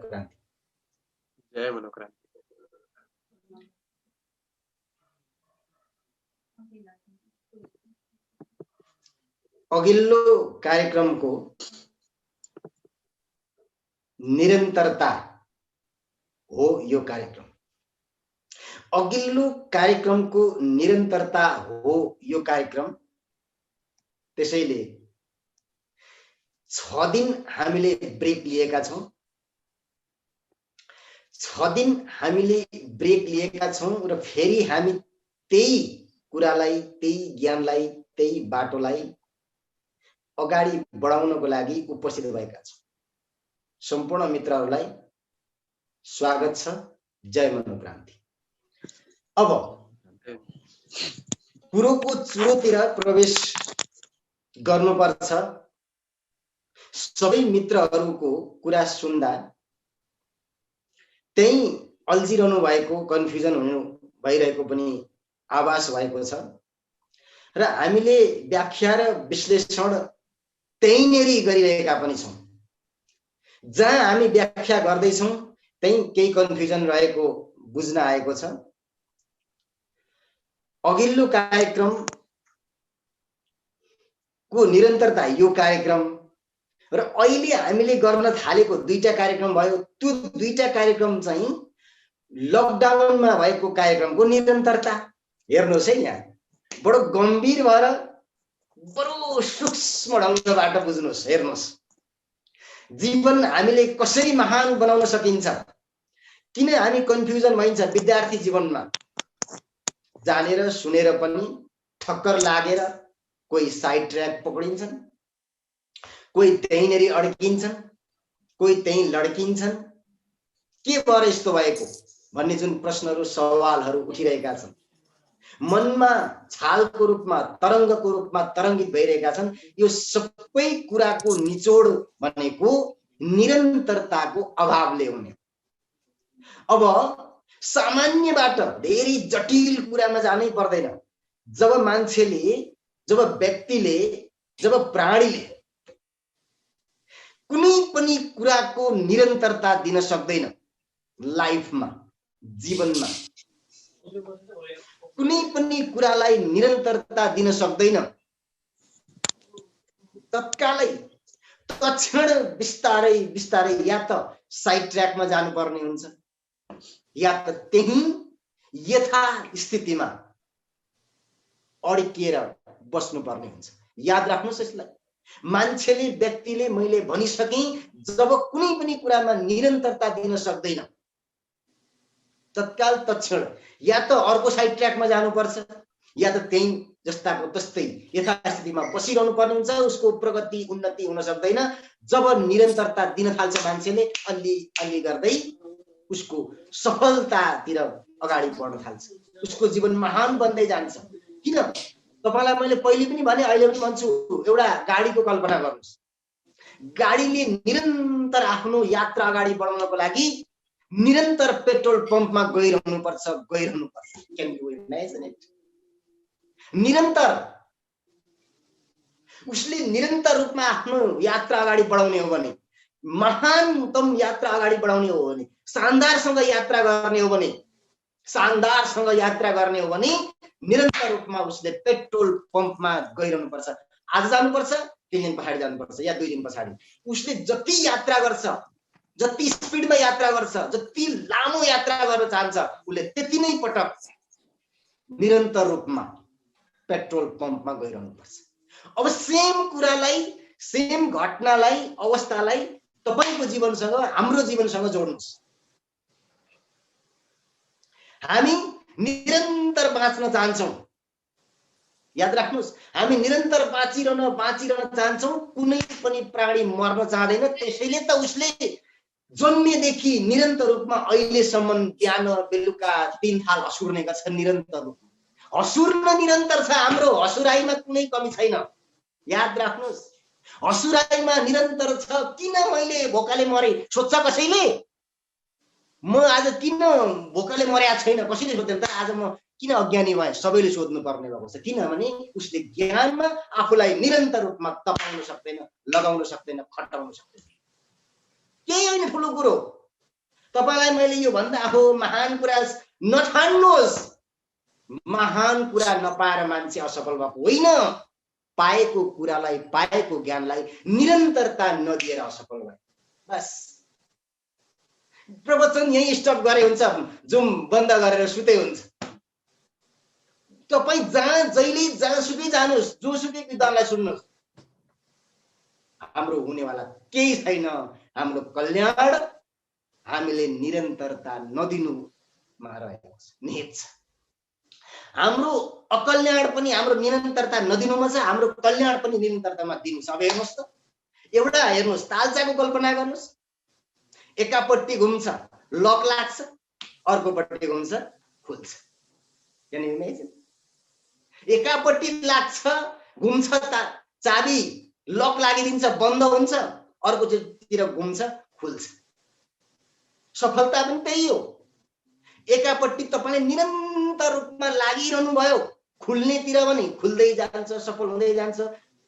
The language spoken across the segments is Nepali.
मनोक्रान्ति। जय मनोक्रान्ति। अघिल्लो कार्यक्रमको निरन्तरता हो यो कार्यक्रम। अघिल्लो कार्यक्रमको निरन्तरता हो यो कार्यक्रम। त्यसैले 6 दिन हामीले ब्रेक लिएका छौं। 6 दिन हामीले ब्रेक लिएका छौं र फेरि हामी त्यही कुरालाई, त्यही ज्ञानलाई, त्यही बाटोलाई अगाडि बढाउनको लागि उपस्थित भएका छौं। सम्पूर्ण मित्रहरूलाई स्वागत छ। जय मनोक्रान्ति। अब कुरोको चुरोतिर प्रवेश गर्नुपर्छ। सबै मित्रहरूको कुरा सुन्दा त्यही अल्झिरहनु भएको, कन्फ्युजन हुनु भइरहेको पनि आभास भएको छ र हामीले व्याख्या र विश्लेषण त्यहीनेरि गरिरहेका पनि छौं। जहाँ हामी व्याख्या गर्दैछौं त्यही केही कन्फ्युजन रहेको बुझ्न आएको छ। अघिल्लो कार्यक्रमको निरन्तरता यो कार्यक्रम र अहिले हामीले गर्न थालेको 2टा कार्यक्रम भयो। त्यो 2टा कार्यक्रम चाहिँ लकडाउनमा भएको कार्यक्रमको निरन्तरता। हेर्नुहोस् है, यहाँ बडो गम्भीर भएर बडो सूक्ष्म ढङ्गबाट बुझ्नुहोस्। हेर्नुहोस्, जीवन हामीले कसरी महान बनाउन सकिन्छ, किन हामी कन्फ्युजन भइन्छ विद्यार्थी जीवनमा। जानेर सुनेर पनि ठक्कर लागेर कोही साइड ट्र्याक पक्रिन्छन्, कोही त्यहीँनेरि अड्किन्छन्, कोही त्यहीँ लड्किन्छन्। के भएर यस्तो भएको भन्ने जुन प्रश्नहरू, सवालहरू उठिरहेका छन्, मनमा छालको रूपमा, तरङ्गको रूपमा तरङ्गित भइरहेका छन्। यो सबै कुराको निचोड भनेको निरन्तरताको अभावले हुने। अब सामान्यबाट धेरै जटिल कुरामा जानै पर्दैन। जब मान्छेले, जब व्यक्तिले, जब प्राणीले कुनै पनि कुराको निरन्तरता दिन सक्दैन, लाइफमा, जीवनमा कुनै पनि कुरालाई निरन्तरता दिन सक्दैन, तत्कालै तत्क्षण बिस्तारै बिस्तारै या त साइड ट्र्याकमा जानुपर्ने हुन्छ या त त्यही यथा स्थितिमा अड्किएर बस्नुपर्ने हुन्छ। याद राख्नुहोस् यसलाई। मान्छेले, व्यक्तिले, मैले भनिसकेँ, जब कुनै पनि कुरामा निरन्तरता दिन सक्दैन, तत्काल तत्क्षण या त अर्को साइड ट्र्याकमा जानुपर्छ या त त्यही जस्ताको तस्तै यथास्थितिमा बसिरहनु पर्ने हुन्छ। उसको प्रगति, उन्नति हुन सक्दैन। जब निरन्तरता दिन थाल्छ मान्छेले, अलि अलि गर्दै उसको सफलतातिर अगाडि बढ्न थाल्छ, उसको जीवन महान बन्दै जान्छ। किन? तपाईलाई मैले पहिले पनि भने, अहिले पनि भन्छु, एउटा गाडीको कल्पना गर्नुहोस्। गाडीले निरन्तर आफ्नो यात्रा अगाडि बढाउनको लागि निरन्तर पेट्रोल पम्पमा गइरहनुपर्छ। Can you imagine it? निरन्तर उसले निरन्तर रूपमा आफ्नो यात्रा अगाडि बढाउने हो भने, महानतम यात्रा अगाडि बढाउने हो भने, शानदारसँग यात्रा गर्ने हो भने निरन्तर रूपमा उसले पेट्रोल पम्पमा गइरहनुपर्छ। आज जानुपर्छ, 3 दिन पछाडि जानुपर्छ या 2 दिन पछाडि। उसले जति यात्रा गर्छ, जति स्पिडमा यात्रा गर्छ, जति लामो यात्रा गर्न चाहन्छ, उसले त्यति नै पटक निरन्तर रूपमा पेट्रोल पम्पमा गइरहनुपर्छ। अब सेम कुरालाई, सेम घटनालाई, अवस्थालाई तपाईको जीवनसँग, हाम्रो जीवनसँग जोड्नुहोस्। हामी निरन्तर बाँच्न चाहन्छौं। याद राख्नुहोस्, हामी निरन्तर बाँचिरहन चाहन्छौं। कुनै पनि प्राणी मर्न चाहदैन। त्यसैले त उसले जन्मेदेखि निरन्तर रूपमा अहिलेसम्म बिहान बेलुका 3 थाल हसुर्ने गर्छ। निरन्तर रूपमा हसुर्न निरन्तर छ। हाम्रो हसुराईमा कुनै कमी छैन। याद राख्नुहोस्, हसुराईमा निरन्तर छ। किन मैले भोकाले मरे सोध्छ कसैले? म आज किन भोकाले मरेको छैन कसैले सोध्दैन त। आज म किन अज्ञानी भए सबैले सोध्नु पर्ने भएको छ। किनभने उसले ज्ञानमा आफूलाई निरन्तर रूपमा तपाउन सक्दैन, लगाउन सक्दैन, खटाउन सक्दैन। केही होइन ठुलो कुरो। तपाईलाई मैले यो भन्दा हो महान कुरा नठान्नुहोस्। महान कुरा नपाएर मान्छे असफल भएको होइन, पाएको कुरालाई पाएको ज्ञानलाई निरन्तरता नदिएर असफल भयो। बस प्रवचन यही स्टप गरे हुन्छ, जुम बन्द गरेर सुते हुन्छ। तपाई जहाँ जहिले जहाँसुकै जानुहोस्, जोसुकै विद्वानलाई सुन्नुहोस्, हाम्रो हुनेवाला केही छैन। हाम्रो कल्याण हामीले निरन्तरता नदिनुमा रहेको छ, निहित छ। हाम्रो अकल्याण पनि हाम्रो निरन्तरता नदिनुमा छ, हाम्रो कल्याण पनि निरन्तरतामा दिनु छ। अब हेर्नुहोस् त, एउटा हेर्नुहोस्, तालचाको कल्पना गर्नुहोस्। एकापट्टि घुम्छ लक लाग्छ, अर्कोपट्टि घुम्छ खुल्छ। Can you imagine? एकापट्टि लाग्छ घुम्छ चाबी लक लागिदिन्छ बन्द हुन्छ, अर्कोतिर घुम्छ खुल्छ। सफलता पनि त्यही हो। एकापट्टि तपाईले निरन्तर रूपमा लागिरहनु भयो, खुल्नेतिर पनि खुल्दै जान्छ, सफल हुँदै जान्छ,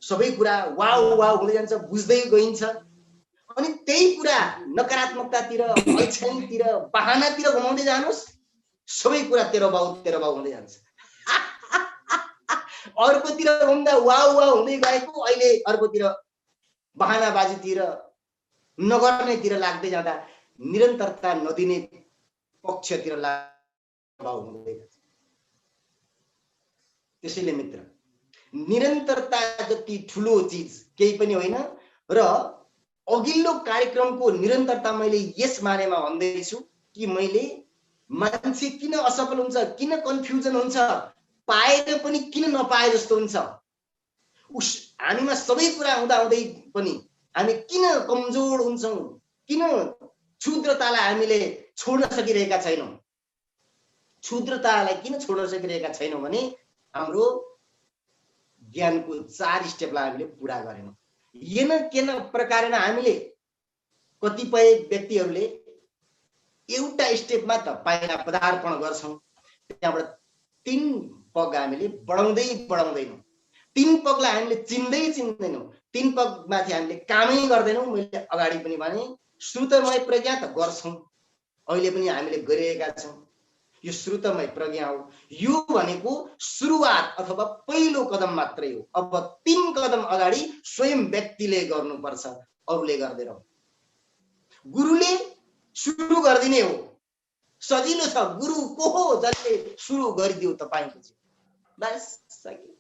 सबै कुरा वाउ वाउ हुँदै जान्छ, बुझ्दै गइन्छ। अनि त्यही कुरा नकारात्मकतातिर, अल्छाइतिर, बहानातिर घुमाउँदै जानुहोस्, सबै कुरा तेरो बाउ हुँदै जान्छ। अर्कोतिर घुम्दा वाउ वाउ हुँदै गएको, अहिले अर्कोतिर बहानाबाजीतिर नगर्नेतिर लाग्दै जाँदा निरन्तरता नदिने पक्षतिर लाभाव हुँदै जान्छ। त्यसैले मित्र, निरन्तरता जति ठुलो चिज केही पनि होइन। र अघिल्लो कार्यक्रमको निरन्तरता मैले यस मानेमा भन्दैछु कि मैले मान्छे किन असफल हुन्छ, किन कन्फ्युजन हुन्छ, पाएर पनि किन नपाए जस्तो हुन्छ, हामीमा सबै कुरा हुँदाहुँदै पनि हामी किन कमजोर हुन्छौँ, किन क्षुद्रतालाई हामीले छोड्न सकिरहेका छैनौँ। क्षुद्रतालाई किन छोड्न सकिरहेका छैनौँ भने हाम्रो ज्ञानको 4 स्टेपलाई हामीले पुरा गरेनौँ। येन केन प्रकारेण हामीले कतिपय व्यक्तिहरूले एउटा स्टेपमा त पाइला पदार्पण गर्छौँ, त्यहाँबाट 3 पग हामीले बढाउँदैनौँ, 3 पगलाई हामीले चिन्दैनौँ, 3 पगमाथि हामीले कामै गर्दैनौँ। मैले अगाडि पनि भने श्रुतमय प्रज्ञा त गर्छौँ, अहिले पनि हामीले गरिरहेका छौँ। यो श्रुतमय प्रज्ञा हो। यो भनेको सुरुवात अथवा पहिलो कदम मात्रै हो। अब 3 कदम अगाडि स्वयं व्यक्तिले गर्नुपर्छ, अरूले गर्दैन। गुरुले सुरु गरिदिने हो, सजिलो छ। गुरु को हो जसले सुरु गरिदियो तपाईको चाहिँ, बस सकियो।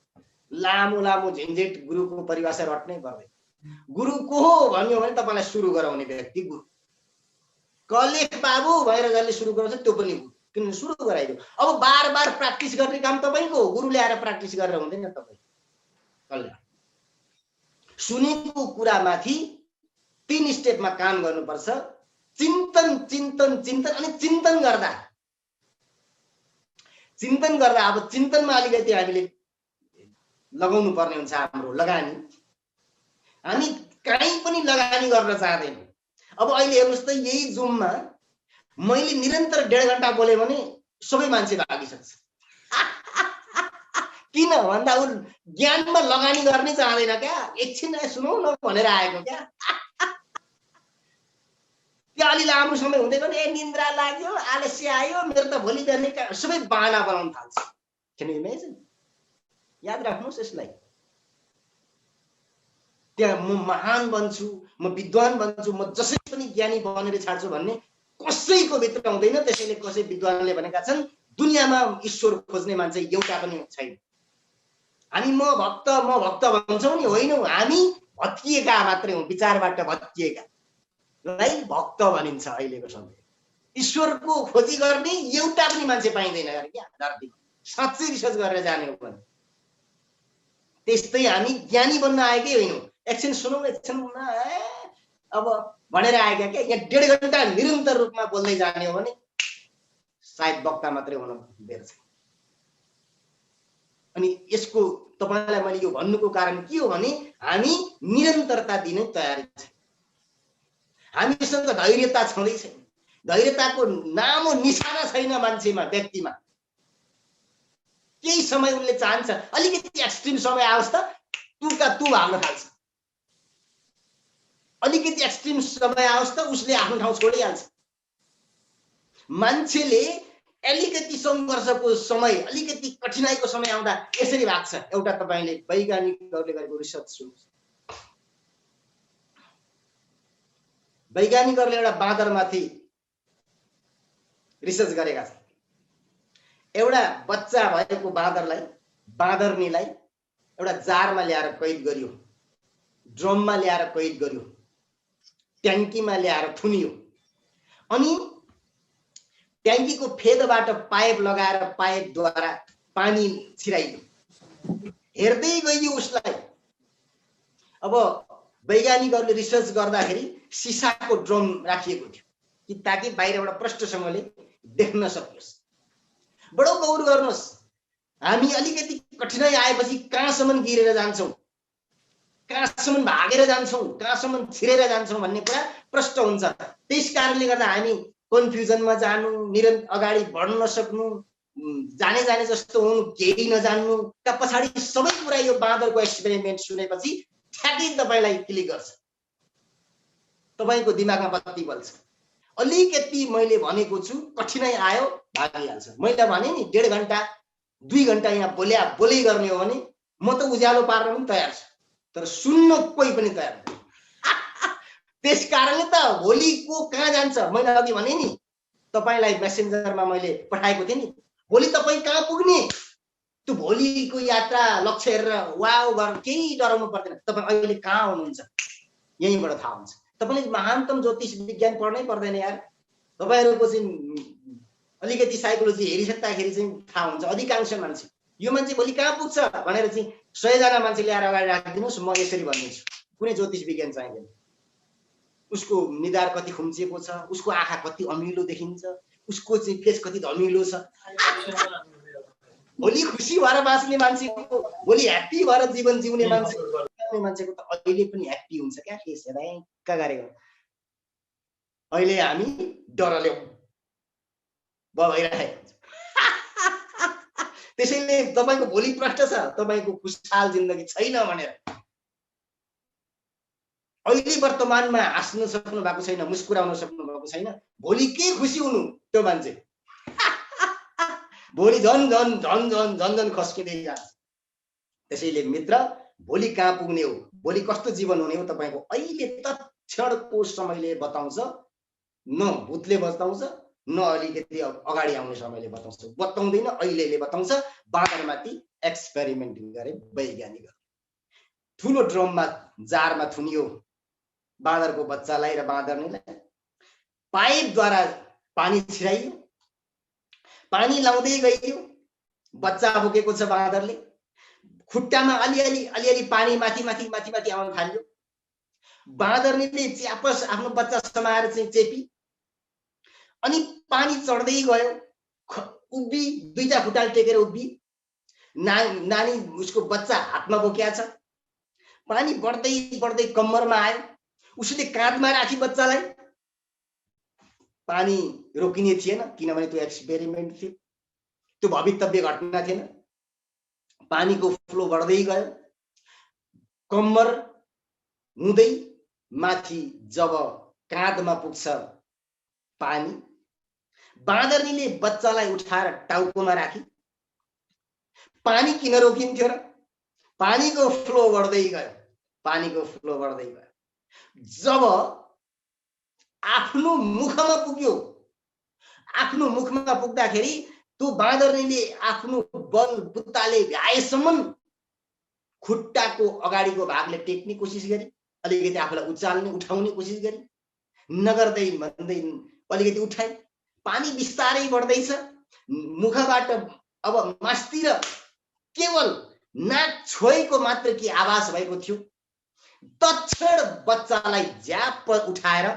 लामो लामो झन्झट गुरुको परिभाषा रट्नै पर्दैन। गुरु को हो भन्यो भने तपाईलाई सुरु गराउने व्यक्ति गुरु। कलेख बाबु भएर जसले सुरु गराउँछ त्यो पनि गुरु, किनभने सुरु गराइदियो। अब बार बार प्र्याक्टिस गर्ने काम तपाईको हो, गुरुले आएर प्र्याक्टिस गरेर हुँदैन। तपाईँ कल्याण सुनेको कुरामाथि 3 स्टेपमा काम गर्नुपर्छ। चिन्तन चिन्तन चिन्तन अनि चिन्तन गर्दा अब चिन्तनमा अलिकति हामीले लगाउनु पर्ने हुन्छ हाम्रो लगानी। हामी कहीँ पनि लगानी गर्न चाहदैनौँ। अब अहिले हेर्नुहोस् त, यही जुममा मैले निरन्तर 1.5 घण्टा बोले भने सबै मान्छे भागिसक्छ। किन भन्दा उ ज्ञानमा लगानी गर्ने चाहदैन क्या, एकछिन सुनौ न भनेर आएको क्या। त्यो अलि लामो समय हुँदै पनि ए निन्द्रा लाग्यो, आलस्य आयो, मेरो त भोलि बिहान सबै बहाना बनाउन थाल्छ। Can you imagine? याद राख्नुहोस् यसलाई। त्यहाँ म महान बन्छु, म विद्वान बन्छु, म जसै पनि ज्ञानी बनेर छाड्छु भन्ने कसैको भित्र हुँदैन। त्यसैले कसै विद्वानले भनेका छन् दुनियाँमा ईश्वर खोज्ने मान्छे एउटा पनि छैन। हामी म भक्त भन्छौँ नि, होइनौँ। हामी भत्किएका मात्रै हौँ, विचारबाट भत्किएका लाई भक्त भनिन्छ। अहिलेको समय ईश्वरको खोजी गर्ने एउटा पनि मान्छे पाइँदैन क्या धरतीमा, साँच्चै रिसर्च गरेर जाने हो भने। त्यस्तै हामी ज्ञानी बन्न आएकै होइनौँ। एकछिन सुनौ, एकछिन अब भनेर आएका क्या। यहाँ 1.5 घण्टा निरन्तर रूपमा बोल्दै जाने हो भने सायद वक्ता मात्रै हुन बेर छ। अनि यसको तपाईलाई मैले यो भन्नुको कारण के हो भने हामी निरन्तरता दिने तयारी छ। हामीसँग धैर्यता छँदै छैन। धैर्यताको नामो निशाना छैन मान्छेमा, व्यक्तिमा। केही समय उनले चाहन्छ अलिकति एक्सट्रिम समय आओस् त तुका तु भाग्न थाल्छ। अलिकति एक्सट्रिम समय आओस् त उसले आफ्नो ठाउँ छोडिहाल्छ। मान्छेले अलिकति संघर्षको समय, अलिकति कठिनाइको समय आउँदा यसरी भाग्छ। एउटा तपाईले वैज्ञानिकहरूले गरेको रिसर्च सुन्नुस्। वैज्ञानिकहरूले एउटा बाँदरमाथि रिसर्च गरेका छन्। एउटा बच्चा भएको बाँदरलाई, बाँदरनीलाई एउटा जारमा ल्याएर कैद गरियो, ड्रममा ल्याएर कैद गरियो, ट्याङ्कीमा ल्याएर थुनियो, अनि ट्याङ्कीको फेदबाट पाइप लगाएर पाइपद्वारा पानी छिराइयो, हेर्दै गइयो उसलाई। अब वैज्ञानिकहरूले रिसर्च गर्दाखेरि सिसाको ड्रम राखिएको थियो कि ताकि बाहिरबाट प्रष्टसँगले देख्न सकियोस्। बडो गौर गर्नुहोस्, हामी अलिकति कठिनाइ आएपछि कहाँसम्म गिरेर जान्छौँ, कहाँसम्म भागेर जान्छौँ, कहाँसम्म छिरेर जान्छौँ भन्ने कुरा प्रष्ट हुन्छ। त्यस कारणले गर्दा हामी कन्फ्युजनमा जानु, निरन्तर अगाडि बढ्न नसक्नु, जाने जाने जस्तो हुनु, केही नजान्नु, त पछाडि सबै कुरा यो बाँदरको एक्सपेरिमेन्ट सुनेपछि ठ्याक्कै तपाईलाई क्लिक गर्छ, तपाईको दिमागमा बत्ती बल्छ। अलिकति मैले भनेको छु, कठिनाइ आयो भागिहाल्छ। मैले भने नि 1.5 घण्टा 2 घण्टा यहाँ बोलै गर्ने हो भने म त उज्यालो पार्न पनि तयार छु, तर सुन्न कोही पनि तयार छैन। त्यस कारणले त भोलिको कहाँ जान्छ, मैले अघि भने नि तपाईलाई मेसेन्जरमा मैले पठाएको थिएँ नि, भोलि तपाई कहाँ पुग्ने, त्यो भोलिको यात्रा लक्ष्य हेरेर वाउ गर्न केही डराउनु पर्दैन। तपाई अहिले कहाँ हुनुहुन्छ यहीँबाट थाहा हुन्छ। तपाईले महानतम ज्योतिष विज्ञान पढ्नै पर्दैन यार। तपाईहरुको चाहिँ अलिकति साइकोलोजी हेरिसक्दाखेरि चाहिँ थाहा हुन्छ। अधिकांश मान्छे यो मान्छे भोलि कहाँ पुग्छ भनेर चाहिँ 100 जना मान्छे ल्याएर अगाडि राखिदिनुस्, म यसरी भन्दिन्छु, कुनै ज्योतिष विज्ञान चाहिँदैन। उसको निधार कति खुम्चिएको छ, उसको आँखा कति अमिलो देखिन्छ, उसको चाहिँ फेस कति धमिलो छ, भोलि खुसी भएर बाँच्ने मान्छेको, भोलि ह्याप्पी भएर जीवन जिउने मान्छेको त अहिले पनि ह्याप्पी हुन्छ क्या, फेस हेर्दा गरेको। अहिले हामी डरले भइरहेको हुन्छ। त्यसैले तपाईको भोलि प्रष्ट छ, तपाईको खुशहाल जिन्दगी छैन भनेर अहिले वर्तमानमा हाँस्न सक्नु भएको छैन, मुस्कुराउन सक्नु भएको छैन, भोलि के खुसी हुनु त्यो मान्छे भोलि झन झन झन झन झन झन खस्किँदै जान्छ। त्यसैले मित्र, भोलि कहाँ पुग्ने हो, भोलि कस्तो जीवन हुने हो, तपाईको अहिले तत्क्षणको समयले बताउँछ। न भूतले बताउँछ, न अलिकति अगाडि आउने समयले बताउँछ, बताउँदैन, अहिलेले बताउँछ। बाँदरमाथि एक्सपेरिमेन्ट गरे वैज्ञानिकहरू। ठुलो ड्रममा जारमा थुनियो बाँदरको बच्चालाई र बाँदरनीलाई, पाइपद्वारा पानी छिराइयो, पानी लाउँदै गइयो, बच्चा बोकेको छ बाँदरले, खुट्टामा अलिअलि पानी माथि माथि माथि माथि आउन थाल्यो। बाँदरनीले च्यापस आफ्नो बच्चा समाएर चाहिँ चेपी, अनि पानी चढ्दै गयो, उभि दुईटा खुट्टा टेकेर उभि, नानी उसको बच्चा हातमा बोकेको छ, पानी बढ्दै बढ्दै कम्मरमा आयो, उसले काँधमा राखी बच्चालाई। पानी रोकिने थिएन किनभने त्यो एक्सपेरिमेन्ट थियो, त्यो भवितव्य घटना थिएन। पानीको फ्लो बढ्दै गयो, कम्मर हुँदै माथि जब काँधमा पुग्छ पानी, बाँदरनीले बच्चालाई उठाएर टाउकोमा राखी। पानी किन रोकिन्थ्यो र? पानीको फ्लो बढ्दै गयो, पानीको फ्लो बढ्दै गयो। जब आफ्नो मुखमा पुग्यो, आफ्नो मुखमा पुग्दाखेरि त्यो बाँदरनीले आफ्नो बल बुत्ताले भ्याएसम्म खुट्टाको अगाडिको भागले टेक्ने कोसिस गरी, अलिकति आफूलाई उचाल्ने उठाउने कोसिस गरी, नगर्दै भन्दै अलिकति उठाए। पानी बिस्तारै बढ्दैछ, मुखबाट अब मास्तिर केवल नाक छोएको मात्र कि आवाज भएको थियो। तत्क्षण बच्चालाई ज्याप उठाएर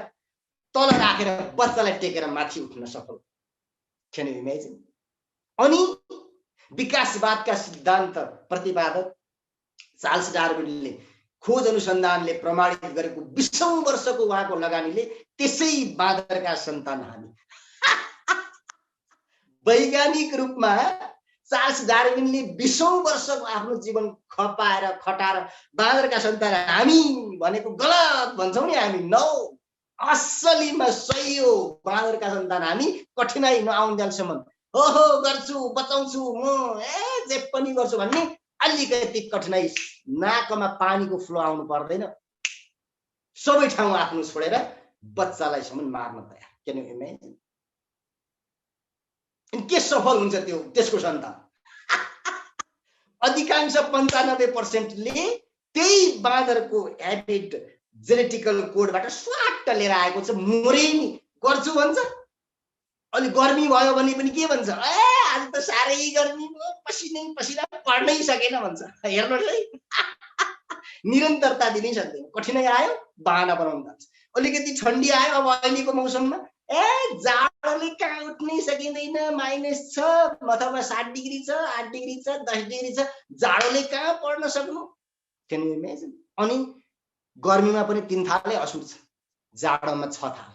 तल राखेर बच्चालाई टेकेर माथि उठ्न सफल। Can you imagine? अनि विकासवादका सिद्धान्त प्रतिपादक चार्ल्स डार्विनले खोज अनुसन्धानले प्रमाणित गरेको 20औं वर्षको उहाँको लगानीले त्यसै बाँदरका सन्तान हामी। वैज्ञानिक रूपमा चार्ल्स डार्विनले 20औं वर्षको आफ्नो जीवन खपाएर खटाएर बाँदरका सन्तान हामी भनेको गलत भन्छौं नि हामी। नो, असलीमा सही हो। बाँदरका सन्तान हामी कठिनाइ नआउन्जेलसम्म ओहो गर्छु बचाउँछु म जे पनि गर्छु भन्ने अलिकति कठिनाइ नाकमा पानीको फ्लो आउनु पर्दैन। सबै ठाउँ आफ्नो छोडेर बच्चालाई सम्म मार्न तयार। Can you imagine? के सफल हुन्छ त्यो त्यसको सन्तान? अधिकांश 95%ले त्यही बाँदरको ह्याबिट जेनेटिकल कोडबाट स्वाट लिएर आएको छ। मोरे नि गर्छु भन्छ, अलि गर्मी भयो भने पनि के भन्छ, ए आज त साह्रै गर्मी भयो, पसिना पढ्नै सकेन भन्छ। हेर्नुहोस् है, निरन्तरता दिनै सक्दैन। कठिनाइ आयो बहाना बनाउन जान्छ। अलिकति ठन्डी आयो, अब अहिलेको मौसममा जाडोले कहाँ उठ्नै सकिँदैन, -6 अथवा 7 डिग्री छ, 8 डिग्री छ, 10 डिग्री छ, जाडोले कहाँ पढ्न सक्नु? Can you imagine? अनि गर्मीमा पनि 3 थालै असुर छ, जाडोमा 6 थाल।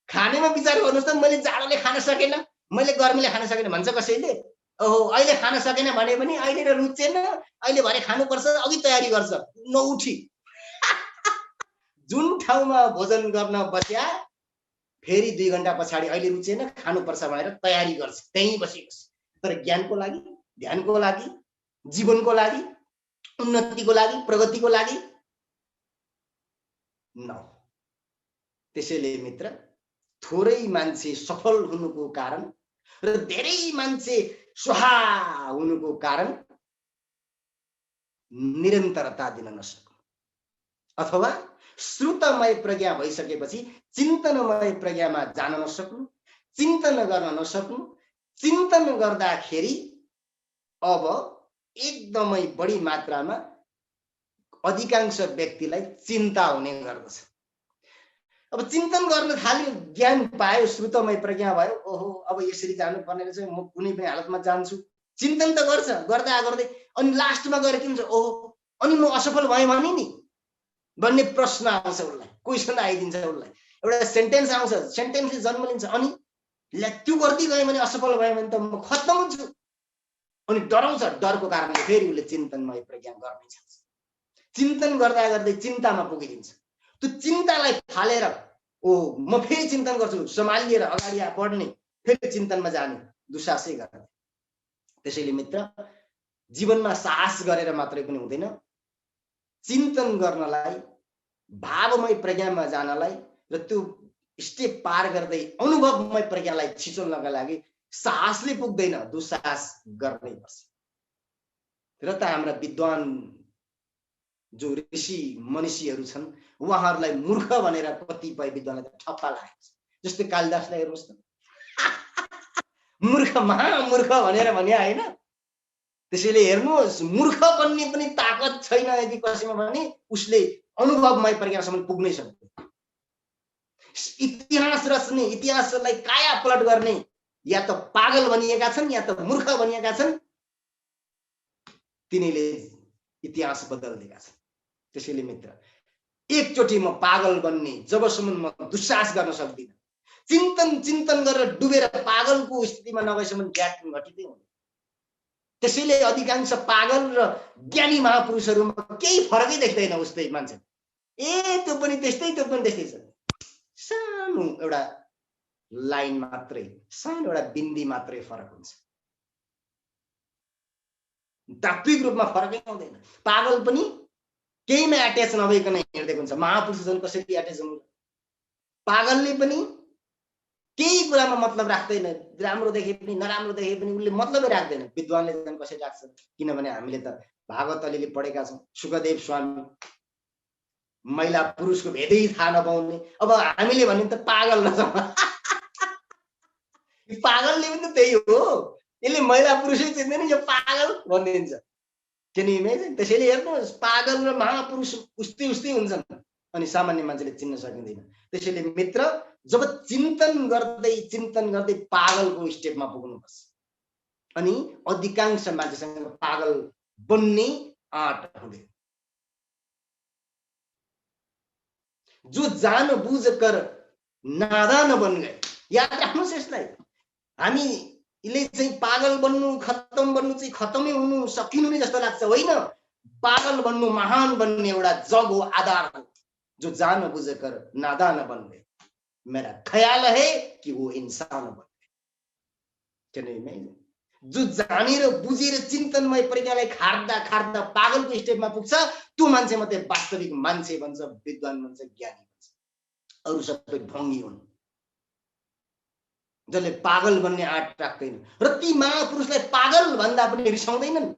खानेमा विचार गर्नुहोस् त, मैले जाडोले खान सकेन, मैले गर्मीले खान सकेन भन्छ कसैले। ओहो अहिले खान सकेन भने पनि अहिले र रुचेन, अहिले भरे खानुपर्छ, अघि तयारी गर्छ नउठी। जुन ठाउँमा भोजन गर्न बस्या फेरि 2 घण्टा पछाडि अहिले रुचेन खानुपर्छ भनेर तयारी गर्छ, त्यही बसिबस्। तर ज्ञानको लागि, ध्यानको लागि, जीवनको लागि, उन्नतिको लागि, प्रगतिको लागि न। त्यसैले मित्र, थोरै मान्छे सफल हुनुको कारण र धेरै मान्छे स्वाहा हुनुको कारण निरन्तरता दिन नसक्नु, अथवा श्रुतमय प्रज्ञा भइसकेपछि चिन्तनमय प्रज्ञामा जान नसक्नु, चिन्तन गर्न नसक्नु। चिन्तन गर्दाखेरि अब एकदमै बढी मात्रामा अधिकांश व्यक्तिलाई चिन्ता हुने गर्दछ। अब चिन्तन गर्न थाल्यो, ज्ञान पायो, श्रुतमय प्रज्ञा भयो, ओहो अब यसरी जानु पर्ने रहेछ, म कुनै पनि हालतमा जान्छु। चिन्तन त गर्छ, गर्दा गर्दै अनि लास्टमा गएर के हुन्छ, ओहो अनि म असफल भएँ भने नि भन्ने प्रश्न आउँछ उसलाई, क्वेसन आइदिन्छ उसलाई, एउटा सेन्टेन्स आउँछ, सेन्टेन्सले जन्म लिन्छ। अनि त्यो गर्दै गयो भने, असफल भयो भने त म खत्तम हुन्छु। अनि डराउँछ, डरको कारणले फेरि उसले चिन्तनमय प्रज्ञा गर्नै चाहन्छ। चिन्तन गर्दा गर्दै चिन्तामा पुगिदिन्छ। त्यो चिन्तालाई फालेर ओ म फेरि चिन्तन गर्छु, सम्हालिएर अगाडि बढ्ने, फेरि चिन्तनमा जाने, दुसासै गर्ने। त्यसैले मित्र, जीवनमा साहस गरेर मात्रै पनि हुँदैन। चिन्तन गर्नलाई, भावमय प्रज्ञामा जानलाई र त्यो स्टेप पार गर्दै अनुभवमय प्रज्ञालाई छिचोल्नका लागि साहसले पुग्दैन, दुस्साहस गर्नै पर्छ। र त हाम्रा विद्वान जो ऋषि मनीषीहरू छन् उहाँहरूलाई मूर्ख भनेर कतिपय विद्वानलाई ठप्पा लागेको छ। जस्तै कालिदासलाई हेर्नुहोस् त, मूर्ख, महामूर्ख भनेर भने होइन। त्यसैले हेर्नुहोस्, मूर्ख बन्ने पनि ताकत छैन यदि कसैमा भने उसले अनुभवमय प्रज्ञासम्म पुग्नै सक्दैन। इतिहास रच्ने, इतिहासलाई काया पलट गर्ने या त पागल बनिएका छन् या त मूर्ख बनिएका छन्, तिनीले इतिहास बदल्दिएका छन्। त्यसैले मित्र, एकचोटि म पागल बन्ने जबसम्म म दुस्साहस गर्न सक्दिनँ, चिन्तन गरेर डुबेर पागलको स्थितिमा नगएसम्म ज्ञान घटिँदै हुँदैन। त्यसैले अधिकांश पागल र ज्ञानी महापुरुषहरूमा केही फरकै देख्दैन। उस्तै मान्छे त्यो पनि त्यस्तै, त्यो पनि त्यस्तै छ। सानो एउटा लाइन मात्रै, सानो एउटा बिन्दी मात्रै फरक हुन्छ, तात्विक रूपमा फरकै हुँदैन। पागल पनि केहीमा एट्याच नभइकन हिँड्दैको हुन्छ। महापुरुषहरू कसरी एट्याच हुनु? पागलले पनि केही कुरामा मतलब राख्दैन, राम्रो देखे पनि नराम्रो देखे पनि उसले मतलबै राख्दैन। विद्वानले झन् कसरी राख्छ? किनभने हामीले त भागवत अलिअलि पढेका छौँ। सुखदेव स्वामी महिला पुरुषको भेदै थाहा नपाउने। अब हामीले भन्ने त पागल रहेछौँ। पागलले पनि त त्यही हो, यसले महिला पुरुषै चिन्दैन, यो पागल भनिदिन्छ। किन इमेजिन? त्यसैले हेर्नुहोस्, पागल र महापुरुष उस्तै हुन्छन् अनि सामान्य मान्छेले चिन्न सकिँदैन। त्यसैले मित्र, जब चिन्तन गर्दै पागलको स्टेपमा पुग्नुपर्छ अनि अधिकांश मान्छेसँग पागल बन्ने आँट हुँदैन। जो जान बुझ कर नादान बन गए। याद राख्नुहोस् यसलाई। हामीले चाहिँ पागल बन्नु, खत्तम बन्नु चाहिँ खत्तमै हुनु, सकिनु नै जस्तो लाग्छ, होइन। पागल बन्नु महान बन्ने एउटा जग हो, आधार हो। जो जान बुझ कर नादान बन गए, मेरा ख्याल है कि वो इंसान बन गए। जो जानेर बुझेर चिन्तनमय प्रज्ञालाई खार्दा खार्दा पागलको स्टेपमा पुग्छ, त्यो मान्छे मात्रै वास्तविक मान्छे बन्छ, विद्वान बन्छ, ज्ञानी बन्छ। अरु सबै ढोंगी हुन्, जसले पागल बन्ने आँट राख्दैन। र ती महापुरुषलाई पागल भन्दा पनि रिसाउँदैनन्,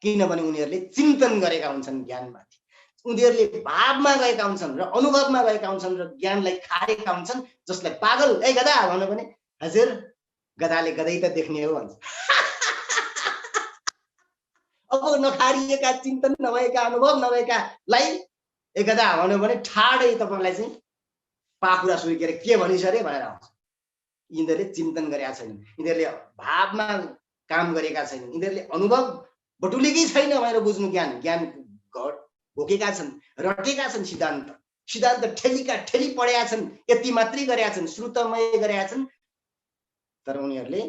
किनभने उनीहरूले चिन्तन गरेका हुन्छन् ज्ञानमाथि। उनीहरूले भावमा गएका हुन्छन् र अनुभवमा गएका हुन्छन् र ज्ञानलाई खारेका हुन्छन्। जसलाई पागल ए गधा भन्नु भने हजुर गधाले गधै त देख्ने हो भन्छ। अब नखारिएका चिन्तन नभएका अनुभव नभएकालाई ए गधा भन्नु भने ठाडै तपाईलाई चाहिँ पाखुरा सुइकेर के भनिस रे भनेर आउँछ। यिनीहरूले चिन्तन गरेका छैनन्, यिनीहरूले भावमा काम गरेका छैनन्, यिनीहरूले अनुभव बटुलेकै छैन भनेर बुझ्नु। ज्ञान भोकेका छन्, रटेका छन्, सिद्धान्त ठेलीका ठेली पढेका छन्, यति मात्रै गरेका छन्, श्रुतमय गरेका छन्। तर उनीहरूले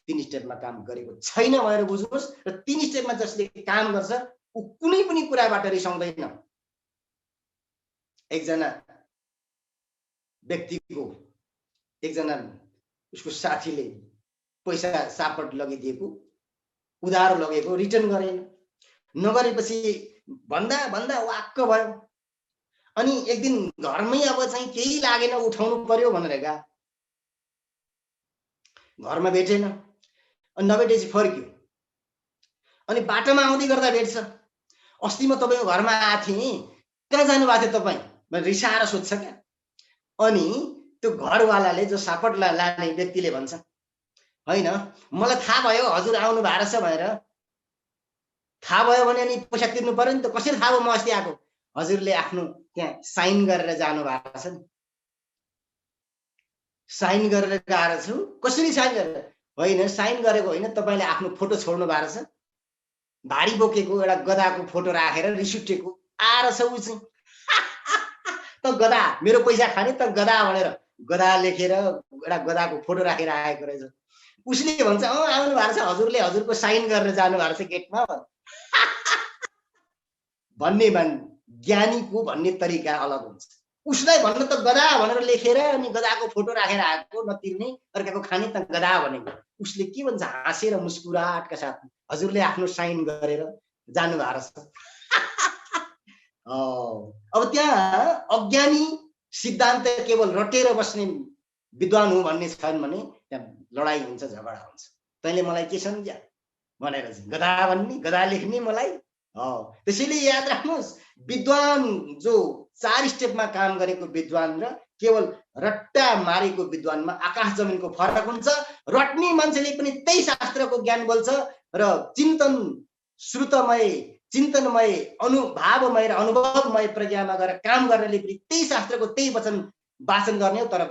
3 स्टेपमा काम गरेको छैन भनेर बुझ्नुहोस्। र 3 स्टेपमा जसले काम गर्छ ऊ कुनै पनि कुराबाट रिसाउँदैन। एकजना व्यक्तिको एकजना उसको साथीले पैसा सापट लगिदिएको, उधारो लगेको रिटर्न गरेन। नगरेपछि भन्दा भन्दा वाक्क भयो। अनि एक दिन घरमै अब चाहिँ केही लागेन, उठाउनु पर्यो भनेर गए। घरमा भेटेन, अनि नभेटेपछि फर्क्यो। अनि बाटोमा आउँदै गर्दा भेट्छ, अस्ति म तपाईको घरमा आएको थिएँ, कहाँ जानु भएको थियो तपाईँ भनेर रिसाएर सोध्छ क्या। अनि त्यो घरवालाले, जो सापट लाने व्यक्तिले भन्छ, होइन मलाई थाहा भयो हजुर आउनु भएको रहेछ भनेर। थाहा भयो भने अनि पैसा तिर्नु पर्यो नि त। कसरी थाहा भयो म अस्ति आएको? हजुरले आफ्नो त्यहाँ साइन गरेर जानु भएको छ नि। साइन गरेर गएर छु। कसरी साइन गरेर? होइन साइन गरेको होइन, तपाईले आफ्नो फोटो छोड्नु भएको छ, भारी बोकेको एउटा गधाको फोटो राखेर रिस उठेको आएर छ उ चाहिँ। त गधा मेरो पैसा खाने त गधा भनेर गधा लेखेर एउटा गधाको फोटो राखेर आएको रहेछ। उसले भन्छ आउनु भएको छ, हजुरले हजुरको साइन गरेर जानु भएको छ गेटमा भन्ने ज्ञानीको भन्ने तरिका अलग हुन्छ। उसलाई भन्न त गधा भनेर लेखेर अनि गधाको फोटो राखेर आएको, नतिर्ने, अर्काको खाने त गधा भनेको। उसले के भन्छ हाँसेर मुस्कुराहटका साथ, हजुरले आफ्नो साइन गरेर जानु भएको छ। अब त्यहाँ अज्ञानी सिद्धान्त केवल रटेर बस्ने विद्वान हो भन्ने छन् भने त्यहाँ लडाई हुन्छ, झगडा हुन्छ। तैँले मलाई के सम्झ्या भनेर चाहिँ गधा भन्ने, गधा लेख्ने मलाई। त्यसैले याद राख्नुहोस्, विद्वान जो 4 स्टेपमा काम गरेको विद्वान र केवल रट्टा मारेको विद्वानमा आकाश जमिनको फरक हुन्छ। रट्ने मान्छेले पनि त्यही शास्त्रको ज्ञान बोल्छ र चिन्तन श्रुतमय, चिन्तनमय, अनुभावमय र अनुभवमय प्रज्ञामा गएर काम गर्नेले पनि त्यही शास्त्रको त्यही वचन वाचन गर्ने हो। तर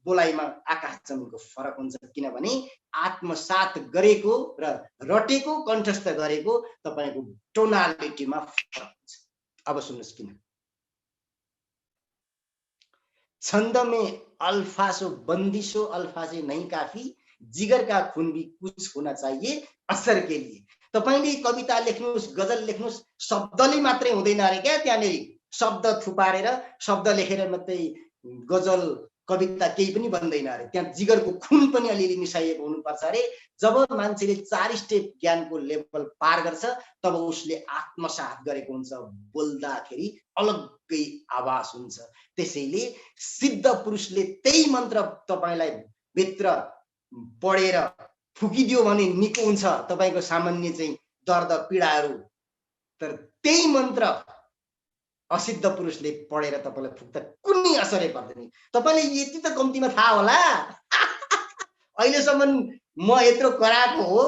बोलाइमा आकाश जमिनको फरक हुन्छ, किनभने आत्मसात गरेको र रटेको, कण्ठस्थ गरेको तपाईको टोनालिटीमा फरक हुन्छ। अब सुन्नुहोस् किन। छंद में अल्फासो बंदिशो अल्फाजे नहीं काफी, जिगर का खून भी कुछ होना चाहिए असर के लिए। तपाईले कविता लेख्नुस्, गजल लेख्नुस्, शब्दले मात्रै हुँदैन अरे क्या। त्यहाँनेरि शब्द थुपारेर शब्द लेखेर मात्रै गजल कविता केही पनि बन्दैन अरे। त्यहाँ जिगरको खून पनि अलिअलि मिसाइएको हुनुपर्छ अरे। जब मान्छेले 4 स्टेप ज्ञानको लेभल पार गर्छ तब उसले आत्मसात गरेको हुन्छ, बोल्दाखेरि अलग्गै आवाज हुन्छ। त्यसैले सिद्ध पुरुषले त्यही मन्त्र तपाईलाई भित्र पढेर फुकिदियो भने निको हुन्छ तपाईको सामान्य चाहिँ दर्द पीडाहरू। तर त्यही मन्त्र असिद्ध पुरुषले पढेर तपाईलाई फुक्दा कुनै असरै पर्दैन। तपाईले यति त कम्तीमा थाहा होला अहिलेसम्म म यत्रो कराएको हो,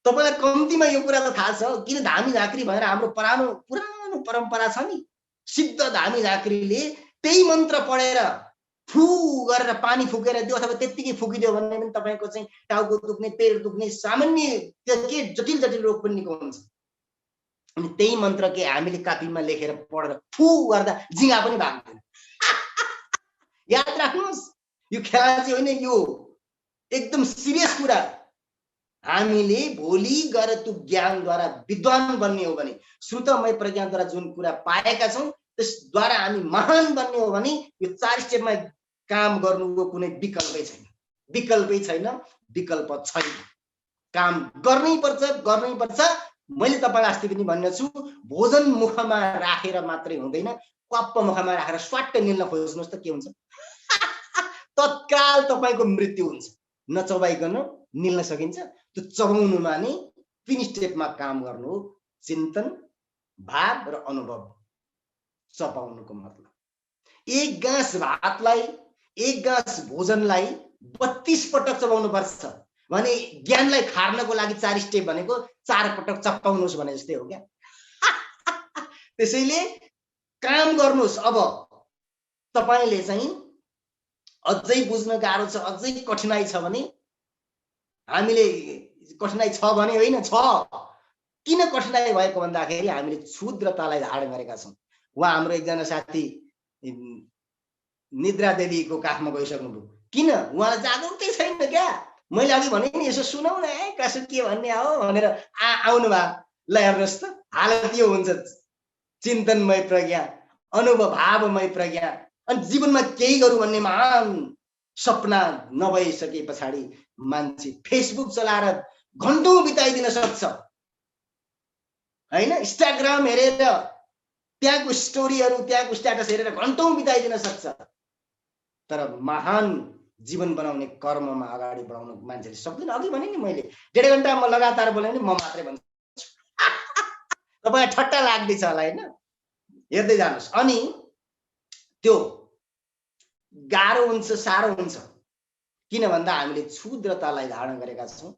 तपाईलाई कम्तीमा यो कुरा त थाहा छ। किन धामी झाँक्री भनेर हाम्रो पुरानो परम्परा छ नि। सिद्ध धामी झाँक्रीले त्यही मन्त्र पढेर फु गरेर पानी फुकेर दियो अथवा त्यतिकै फुकिदियो भने पनि तपाईको चाहिँ टाउको दुख्ने, पेट दुख्ने, सामान्य के जटिल जटिल रोग पनि निको हुन्छ। अनि त्यही मन्त्र के हामीले कापीमा लेखेर पढेर फु गर्दा जिङा पनि भाग्दैन। याद राख्नुस्, यो खेला चाहिँ होइन, यो एकदम सिरियस कुरा। हामीले भोलि गएर त्यो ज्ञानद्वारा विद्वान बन्ने हो भने, श्रुतमय प्रज्ञाद्वारा जुन कुरा पाएका छौँ त्यसद्वारा हामी महान बन्ने हो भने यो 4 स्टेपमा काम गर्नुको कुनै विकल्पै छैन। विकल्पै छैन, विकल्प छैन। काम गर्नै पर्छ। मैले तपाईलाई अस्ति पनि भन्ने छु, भोजन मुखमा राखेर मात्रै हुँदैन, कप्प मुखमा राखेर स्वाट्ट निल्न खोज्नुहोस् त के हुन्छ? तत्काल तपाईको मृत्यु हुन्छ। नचबाइकन निल्न सकिन्छ? त्यो चबाउनुमा नै 3 स्टेपमा काम गर्नु हो। चिन्तन, भाव र अनुभव। चपाउनुको मतलब एक गाँस भातलाई, एक गाँस भोजनलाई 32 पटक चबाउनु पर्छ भने ज्ञानलाई खार्नको लागि 4 स्टेप भनेको 4 पटक चपाउनुस् भने जस्तै हो क्या। त्यसैले काम गर्नुस्। अब तपाईले चाहिँ अझै बुझ्न गाह्रो छ, अझै कठिनाई छ भने, हामीले कठिनाई छ भने होइन छ। किन कठिनाई भएको भन्दाखेरि हामीले क्षुद्रतालाई धारण गरेका छौं। उहाँ हाम्रो एकजना साथी निद्रा देवीको काखमा गइसक्नुभयो। किन? उहाँलाई जागरुकतै छैन क्या। मैले अघि भने नि यसो सुनौ न कसो के भन्ने हो भनेर आउनु भा। ल हेर्नुहोस् त, हालत यो हुन्छ। चिन्तनमय प्रज्ञा, अनुभव भावमय प्रज्ञा, अनि जीवनमा केही गरौँ भन्ने महान सपना नभइसके पछाडि मान्छे फेसबुक चलाएर घण्टौं बिताइदिन सक्छ हैन। इन्स्टाग्राम हेरेर, त्यहाँको स्टोरीहरु, त्यहाँको स्ट्याटस हेरेर घण्टौं बिताइदिन सक्छ। तर महान जीवन बनाउने कर्ममा अगाडि बढाउन मान्छेले सक्दैन। अघि भने नि मैले 1.5 घण्टा म लगातार बोले नि म मात्रै भन्छु। तपाईलाई ठट्टा लाग्दैछ होला हैन? हेर्दै जानुस्। अनि त्यो गाह्रो हुन्छ, साह्रो हुन्छ। किन भन्दा हामीले क्षुद्रतालाई धारण गरेका छौं।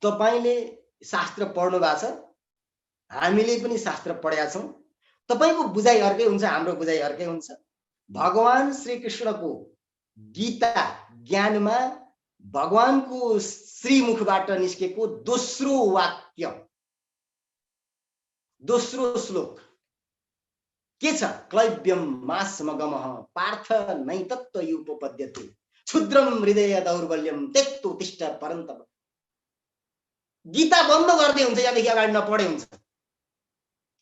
तपाईले शास्त्र पढ्नु भएको छ, हामीले पनि शास्त्र पढेका छौं। तपाईको बुझाइ अर्कै हुन्छ, हाम्रो बुझाइ अर्कै हुन्छ। भगवान श्री कृष्णको गीता ज्ञानमा भगवानको श्रीमुखबाट निस्केको दोस्रो वाक्य, दोस्रो श्लोक के छ? क्लैब्यम मास्मगमः पार्थ नैतत्त्वयुपपद्यते क्षुद्रम हृदय दौर्बल्यम त्यक्तो तिष्ठ परन्तप। गीता बन्द गर्दै हुन्छ, यहाँदेखि अगाडि नपढे हुन्छ।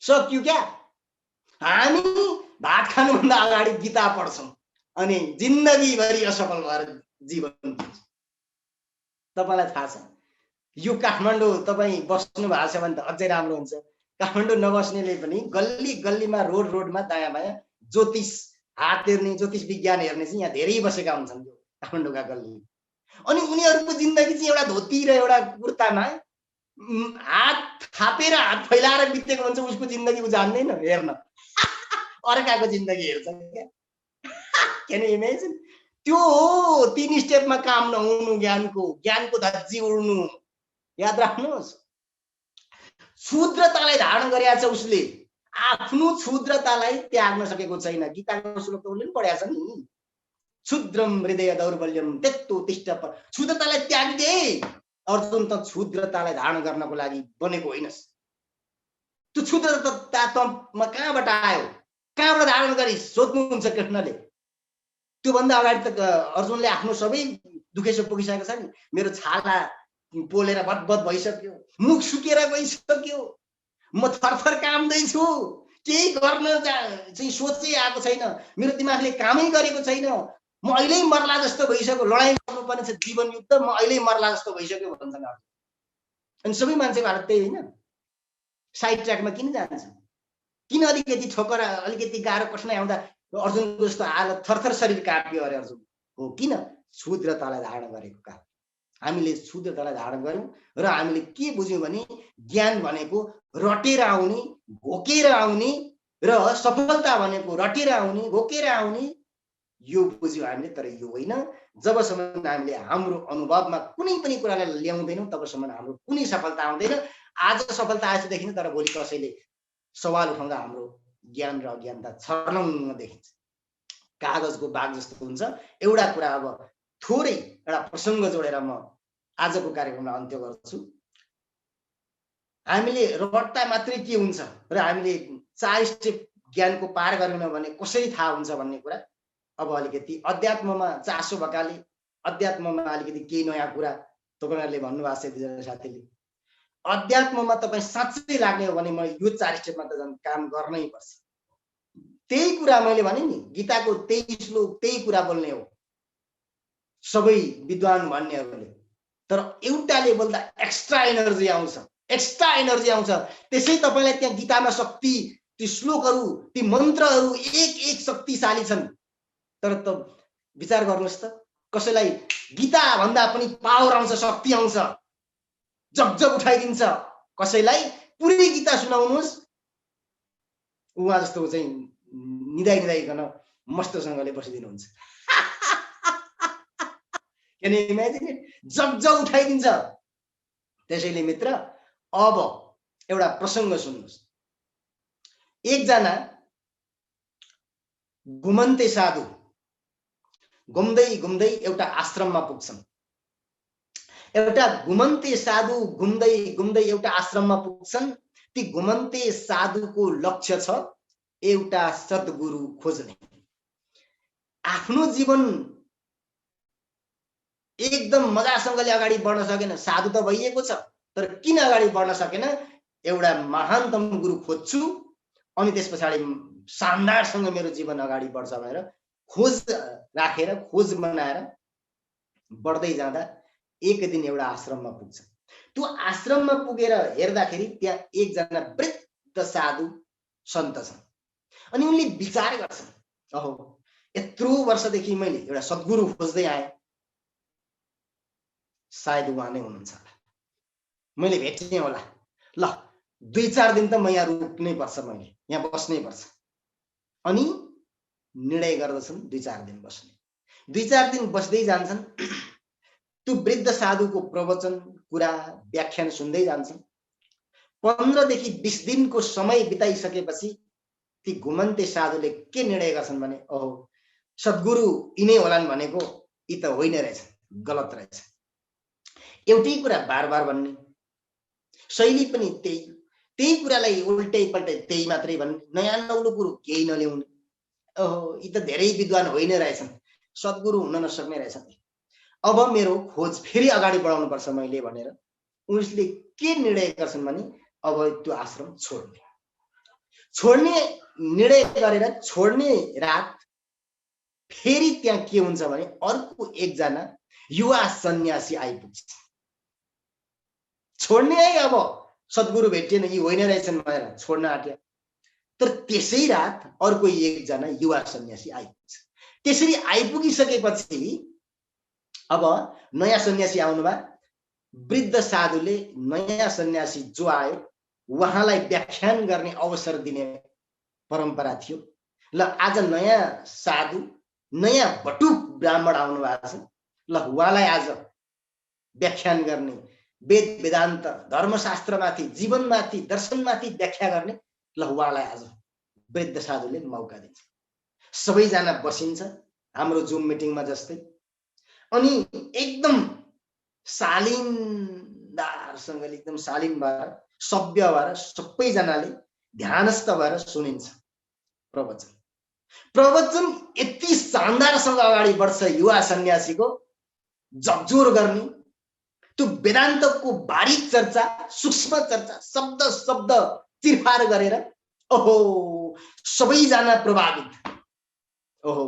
सक्यो क्या? हामी भात खानुभन्दा अगाडि गीता पढ्छौं अनि जिन्दगीभरि असफल भएर जीवन जिन्छौं। तपाईलाई थाहा छ, यो काठमाडौँ तपाईँ बस्नु भएको छ भने त अझै राम्रो हुन्छ। काठमाडौँ नबस्नेले पनि गल्ली गल्लीमा, रोड रोडमा, दायाँ बायाँ ज्योतिष हात हेर्ने, ज्योतिष विज्ञान हेर्ने चाहिँ यहाँ धेरै बसेका हुन्छन् काठमाडौँका गल्ली। अनि उनीहरूको जिन्दगी चाहिँ एउटा धोती र एउटा कुर्तामा हात थापेर, हात फैलाएर बितेको हुन्छ। उसको जिन्दगी उ जान्दैन हेर्न, अर्काको जिन्दगी हेर्छ क्या। Can you imagine? त्यो हो 3 स्टेपमा काम नहुनु ज्ञानको धज्जी उड्नु। याद राख्नुहोस्, क्षुद्रतालाई धारण गरेका छ उसले, आफ्नो क्षुद्रतालाई त्याग्न सकेको छैन। गीताको श्लोक त उसले पनि पढेको छ नि, क्षुद्रम हृदय दौर्बल्यम त्यक्तो तिष्ठ। क्षुद्रतालाई त्याग्दे। अर्जुन त क्षुद्रतालाई धारण गर्नको लागि बनेको होइनस्। त्यो क्षुद्रता तमा कहाँबाट आयो, कहाँबाट धारण गरिस् सोध्नुहुन्छ कृष्णले। त्यो भन्दा अगाडि त अर्जुनले आफ्नो सबै दुखेसो पुगिसकेको छ नि। मेरो छाला पोलेर बदबद भइसक्यो, मुख सुकेर गइसक्यो, म थरथर काम्दै छु, केही गर्न चाहिँ सोचै आएको छैन, मेरो दिमागले कामै गरेको छैन, म अहिले मर्ला जस्तो भइसक्यो, लडाई गर्नुपर्ने छ जीवन युद्ध, म अहिले मर्ला जस्तो भइसक्यो भन्छन्। अनि सबै मान्छेको हालत त्यही होइन? साइड ट्र्याकमा किन जान्छ? किन अलिकति ठोकर, अलिकति गाह्रो कठिनाइ आउँदा अर्जुनको जस्तो हालत थरथर शरीर काप्यो अरे अर्जुन? हो किन? क्षुद्रतालाई धारण गरेको कारण। हामीले क्षुद्रतालाई धारण गर्यौं र हामीले के बुझ्यौं भने ज्ञान भनेको रटेर आउने, घोकेर आउने र सफलता भनेको रटेर आउने, घोकेर आउने, यो बुझ्यौं हामीले। तर यो होइन। जबसम्म हामीले हाम्रो अनुभवमा कुनै पनि कुरालाई ल्याउँदैनौं तबसम्म हाम्रो कुनै सफलता आउँदैन। आज सफलता आएछ देखिन्छ, तर भोलि कसैले सवाल उठाउँदा हाम्रो ज्ञान र अज्ञानता छर्लङ्ग देखिन्छ, कागजको बाग जस्तो हुन्छ। एउटा कुरा अब थोरै एउटा प्रसङ्ग जोडेर म आजको कार्यक्रमलाई अन्त्य गर्छु। हामीले रट्टा मात्रै के हुन्छ र हामीले 4 स्टेप ज्ञानको पार गरेनौं भने कसरी थाहा हुन्छ भन्ने कुरा अब अलिकति अध्यात्ममा चासो भएकाले, अध्यात्ममा अलिकति केही नयाँ कुरा तपाईहरुले भन्नुभएको छ दुईजना साथीले अध्यात्ममा तपाई साँच्चै लाग्ने हो भने म यो 4 स्टेपमा त झन् काम गर्नै पर्छ। त्यही कुरा मैले भने नि गीताको 23 श्लोक त्यही कुरा बोल्ने हो सबै विद्वान भन्नेहरूले। तर एउटाले बोल्दा एक्स्ट्रा एनर्जी आउँछ, एक्स्ट्रा एनर्जी आउँछ। त्यसै तपाईलाई त्यहाँ गीतामा शक्ति, ती श्लोकहरू, ती मन्त्रहरू एक एक शक्तिशाली छन्। तर त विचार गर्नुस् त कसैलाई गीता भन्दा पनि पावर आउँछ, शक्ति आउँछ, जगजग उठाइदिन्छ। कसैलाई पुरै गीता सुनाउनुस् उहाँ जस्तो चाहिँ निदाइकन मस्तसँगले बसिदिनुहुन्छ। Can you imagine it? जगजग उठाइदिन्छ। त्यसैले मित्र अब एउटा प्रसंग सुन्नुस्। एकजना घुमन्ते साधु घुम्दै घुम्दै एउटा आश्रममा पुग्छन्। एउटा घुमन्ते साधु घुम्दै घुम्दै एउटा आश्रममा पुग्छन्। ती घुमन्ते साधुको लक्ष्य छ एउटा सद्गुरु खोज्ने। आफ्नो जीवन एकदम मजासँगले अगाडि बढ्न सकेन, साधु त भइएको छ तर किन अगाडि बढ्न सकेन? एउटा महानतम गुरु खोज्छु अनि त्यसपछि शानदारसँग मेरो जीवन अगाडि बढ्छ भनेर खोज राखेर खोज बनाएर बढ्दै जाँदा एक दिन एउटा आश्रममा पुग्छ। त्यो आश्रममा पुगेर हेर्दाखेरि त्यहाँ एकजना वृद्ध साधु सन्त छन्। अनि उनले विचार गर्छन्, अहो यत्रो वर्षदेखि मैले एउटा सद्गुरु खोज्दै आएँ, सायद उहाँ नै हुनुहुन्छ होला, मैले भेट्ने होला। ल 2-4 दिन त म यहाँ रुक्नै पर्छ, मैले यहाँ बस्नै पर्छ। अनि निर्णय गर्दछन् 2-4 दिन बस्ने। 2-4 दिन बस्दै जान्छन्। त्यो वृद्ध साधुको प्रवचन कुरा व्याख्यान सुन्दै जान्छन्। 15 देखि 20 दिनको समय बिताइसकेपछि ती घुमन्ते साधुले के निर्णय गर्छन् भने ओहो सद्गुरु यिनै होलान् भनेको यी त होइन रहेछ, गलत रहेछ। एउटै कुरा बार बार भन्ने, शैली पनि त्यही कुरालाई उल्टै पल्टै त्यही मात्रै भन्ने, नयाँ नौलो कुरो केही नल्याउने। ओहो यी त धेरै विद्वान होइन रहेछन्, सद्गुरु हुन नसक्ने रहेछन्। अब मेरो खोज फेरि अगाडि बढाउनु पर्छ मैले भनेर उनले के निर्णय गर्छन् भने अब त्यो आश्रम छोड्ने निर्णय गरेर छोड्ने रात फेरि त्यहाँ के हुन्छ भने अर्को एकजना युवा सन्यासी आइपुग्छ। छोड्ने है, अब सद्गुरु भेटिएन, यी होइन रहेछन् भनेर छोड्न आट्यो। तर त्यसै रात अर्को एकजना युवा सन्यासी आइपुग्छ। त्यसरी आइपुगिसकेपछि अब नयाँ सन्यासी आउनुभयो। वृद्ध साधुले नयाँ सन्यासी जो आए उहाँलाई व्याख्यान गर्ने अवसर दिने परम्परा थियो। ल आज नयाँ साधु, नयाँ बटुक ब्राह्मण आउनु भएको छ, ल उहाँलाई आज व्याख्यान गर्ने, वेद वेदान्त धर्मशास्त्रमाथि, जीवनमाथि, दर्शनमाथि व्याख्या गर्ने, ल उहाँलाई आज वृद्ध साधुले मौका दिन्छ। सबैजना बसिन्छ हाम्रो जुम मिटिङमा जस्तै। अनि एकदम शालीनदारसँगले एकदम शालीन भएर सभ्य भएर सबैजनाले ध्यानस्थ भएर सुनिन्छ प्रवचन। प्रवचन यति शानदारसँग अगाडि बढ्छ। युवा सन्यासीको जगजोर गर्ने, त्यो वेदान्तको बारीक चर्चा, सूक्ष्म चर्चा, शब्द शब्द तिरफार गरेर ओहो सबैजना प्रभावित। ओहो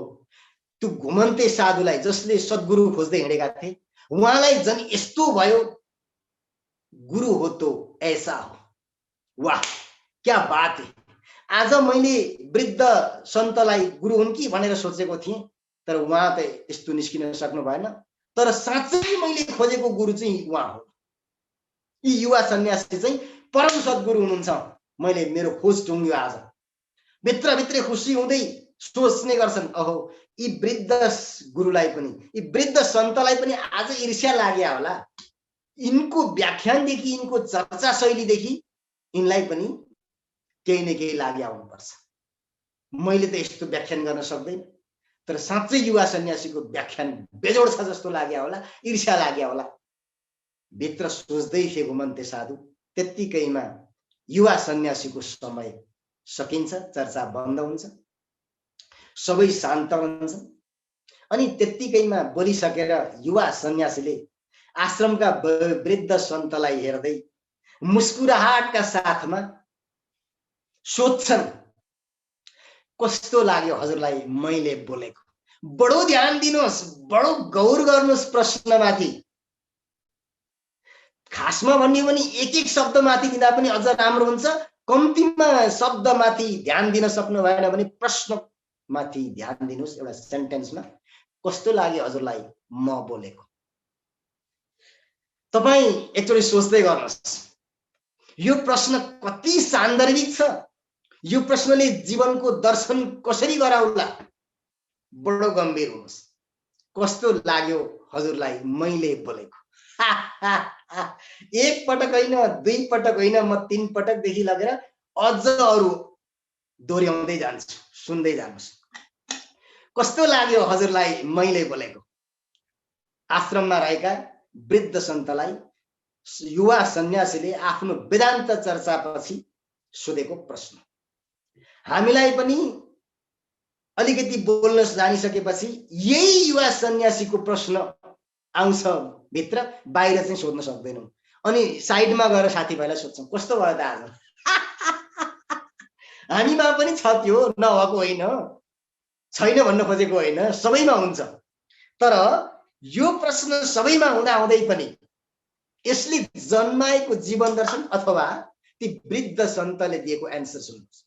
त्यो घुमन्ते साधुलाई जसले सद्गुरु खोज्दै हिँडेका थिए उहाँलाई जन यस्तो भयो, गुरु हो तो ऐसा हो। वाह क्या बात है। आज मैले वृद्ध सन्तलाई गुरु हुन् कि भनेर सोचेको थिएँ, तर उहाँ त यस्तो निस्किन सक्नु भएन। तर साँच्चै मैले खोजेको गुरु चाहिँ उहाँ हो। यी युवा सन्यासी चाहिँ परम सद्गुरु हुनुहुन्छ। मैले मेरो खोज टुङ्ग्यो। आज भित्रभित्रै खुसी हुँदै सोच्ने गर्छन्, अहो यी वृद्ध गुरुलाई पनि, यी वृद्ध सन्तलाई पनि आज ईर्ष्या लाग्यो होला। यिनको व्याख्यानदेखि, यिनको चर्चा शैलीदेखि यिनलाई पनि केही न केही लाग्यो आउनुपर्छ। मैले त यस्तो व्याख्यान गर्न सक्दैन, तर साँच्चै युवा सन्यासीको व्याख्यान बेजोड छ जस्तो लाग्यो होला, ईर्ष्या लाग्यो होला। भित्र सोच्दै थिए घुमन्ते साधु। त्यत्तिकैमा युवा सन्यासीको समय सकिन्छ, चर्चा बन्द हुन्छ, सबै शान्त हुन्छ। अनि त्यत्तिकैमा बोलिसकेर युवा सन्यासीले आश्रमका वृद्ध सन्तलाई हेर्दै मुस्कुराहटका साथमा सोध्छन्, कस्तो लाग्यो हजुरलाई मैले बोलेको? बडो ध्यान दिनुहोस्, बडो गौर गर्नुहोस् प्रश्नमाथि। खासमा भन्ने भने एक एक शब्दमाथि दिँदा पनि अझ राम्रो हुन्छ। कम्तीमा शब्दमाथि ध्यान दिन सक्नु भएन भने प्रश्नमाथि ध्यान दिनुहोस्। एउटा सेन्टेन्समा कस्तो लाग्यो हजुरलाई म बोलेको? तपाई एकचोटि सोच्दै गर्नुहोस्, यो प्रश्न कति सान्दर्भिक छ। यो प्रश्नले जीवनको दर्शन कसरी गराउला? बडो गम्भीर हुनुहोस्। कस्तो लाग्यो हजुरलाई मैले बोलेको? एक पटक होइन, दुई पटक होइन, म 3 पटकदेखि लगेर अझ अरू दोहोऱ्याउँदै जान्छु। सुन्दै जानुहोस्। कस्तो लाग्यो हजुरलाई मैले बोलेको? आश्रममा रहेका वृद्ध सन्तलाई युवा सन्यासीले आफ्नो वेदान्त चर्चापछि सोधेको प्रश्न। हामीलाई पनि अलिकति बोल्न जानिसकेपछि यही युवा सन्यासीको प्रश्न आउँछ भित्र, बाहिर चाहिँ सोध्न सक्दैनौँ। अनि साइडमा गएर साथीभाइलाई सोध्छौँ, कस्तो भयो त आज? हामीमा पनि छ त्यो, नभएको होइन, छैन भन्न खोजेको होइन, सबैमा हुन्छ। तर यो प्रश्न सबैमा हुँदाहुँदै पनि यसले जन्माएको जीवन दर्शन अथवा ती वृद्ध सन्तले दिएको एन्सर सुन्नुहोस्।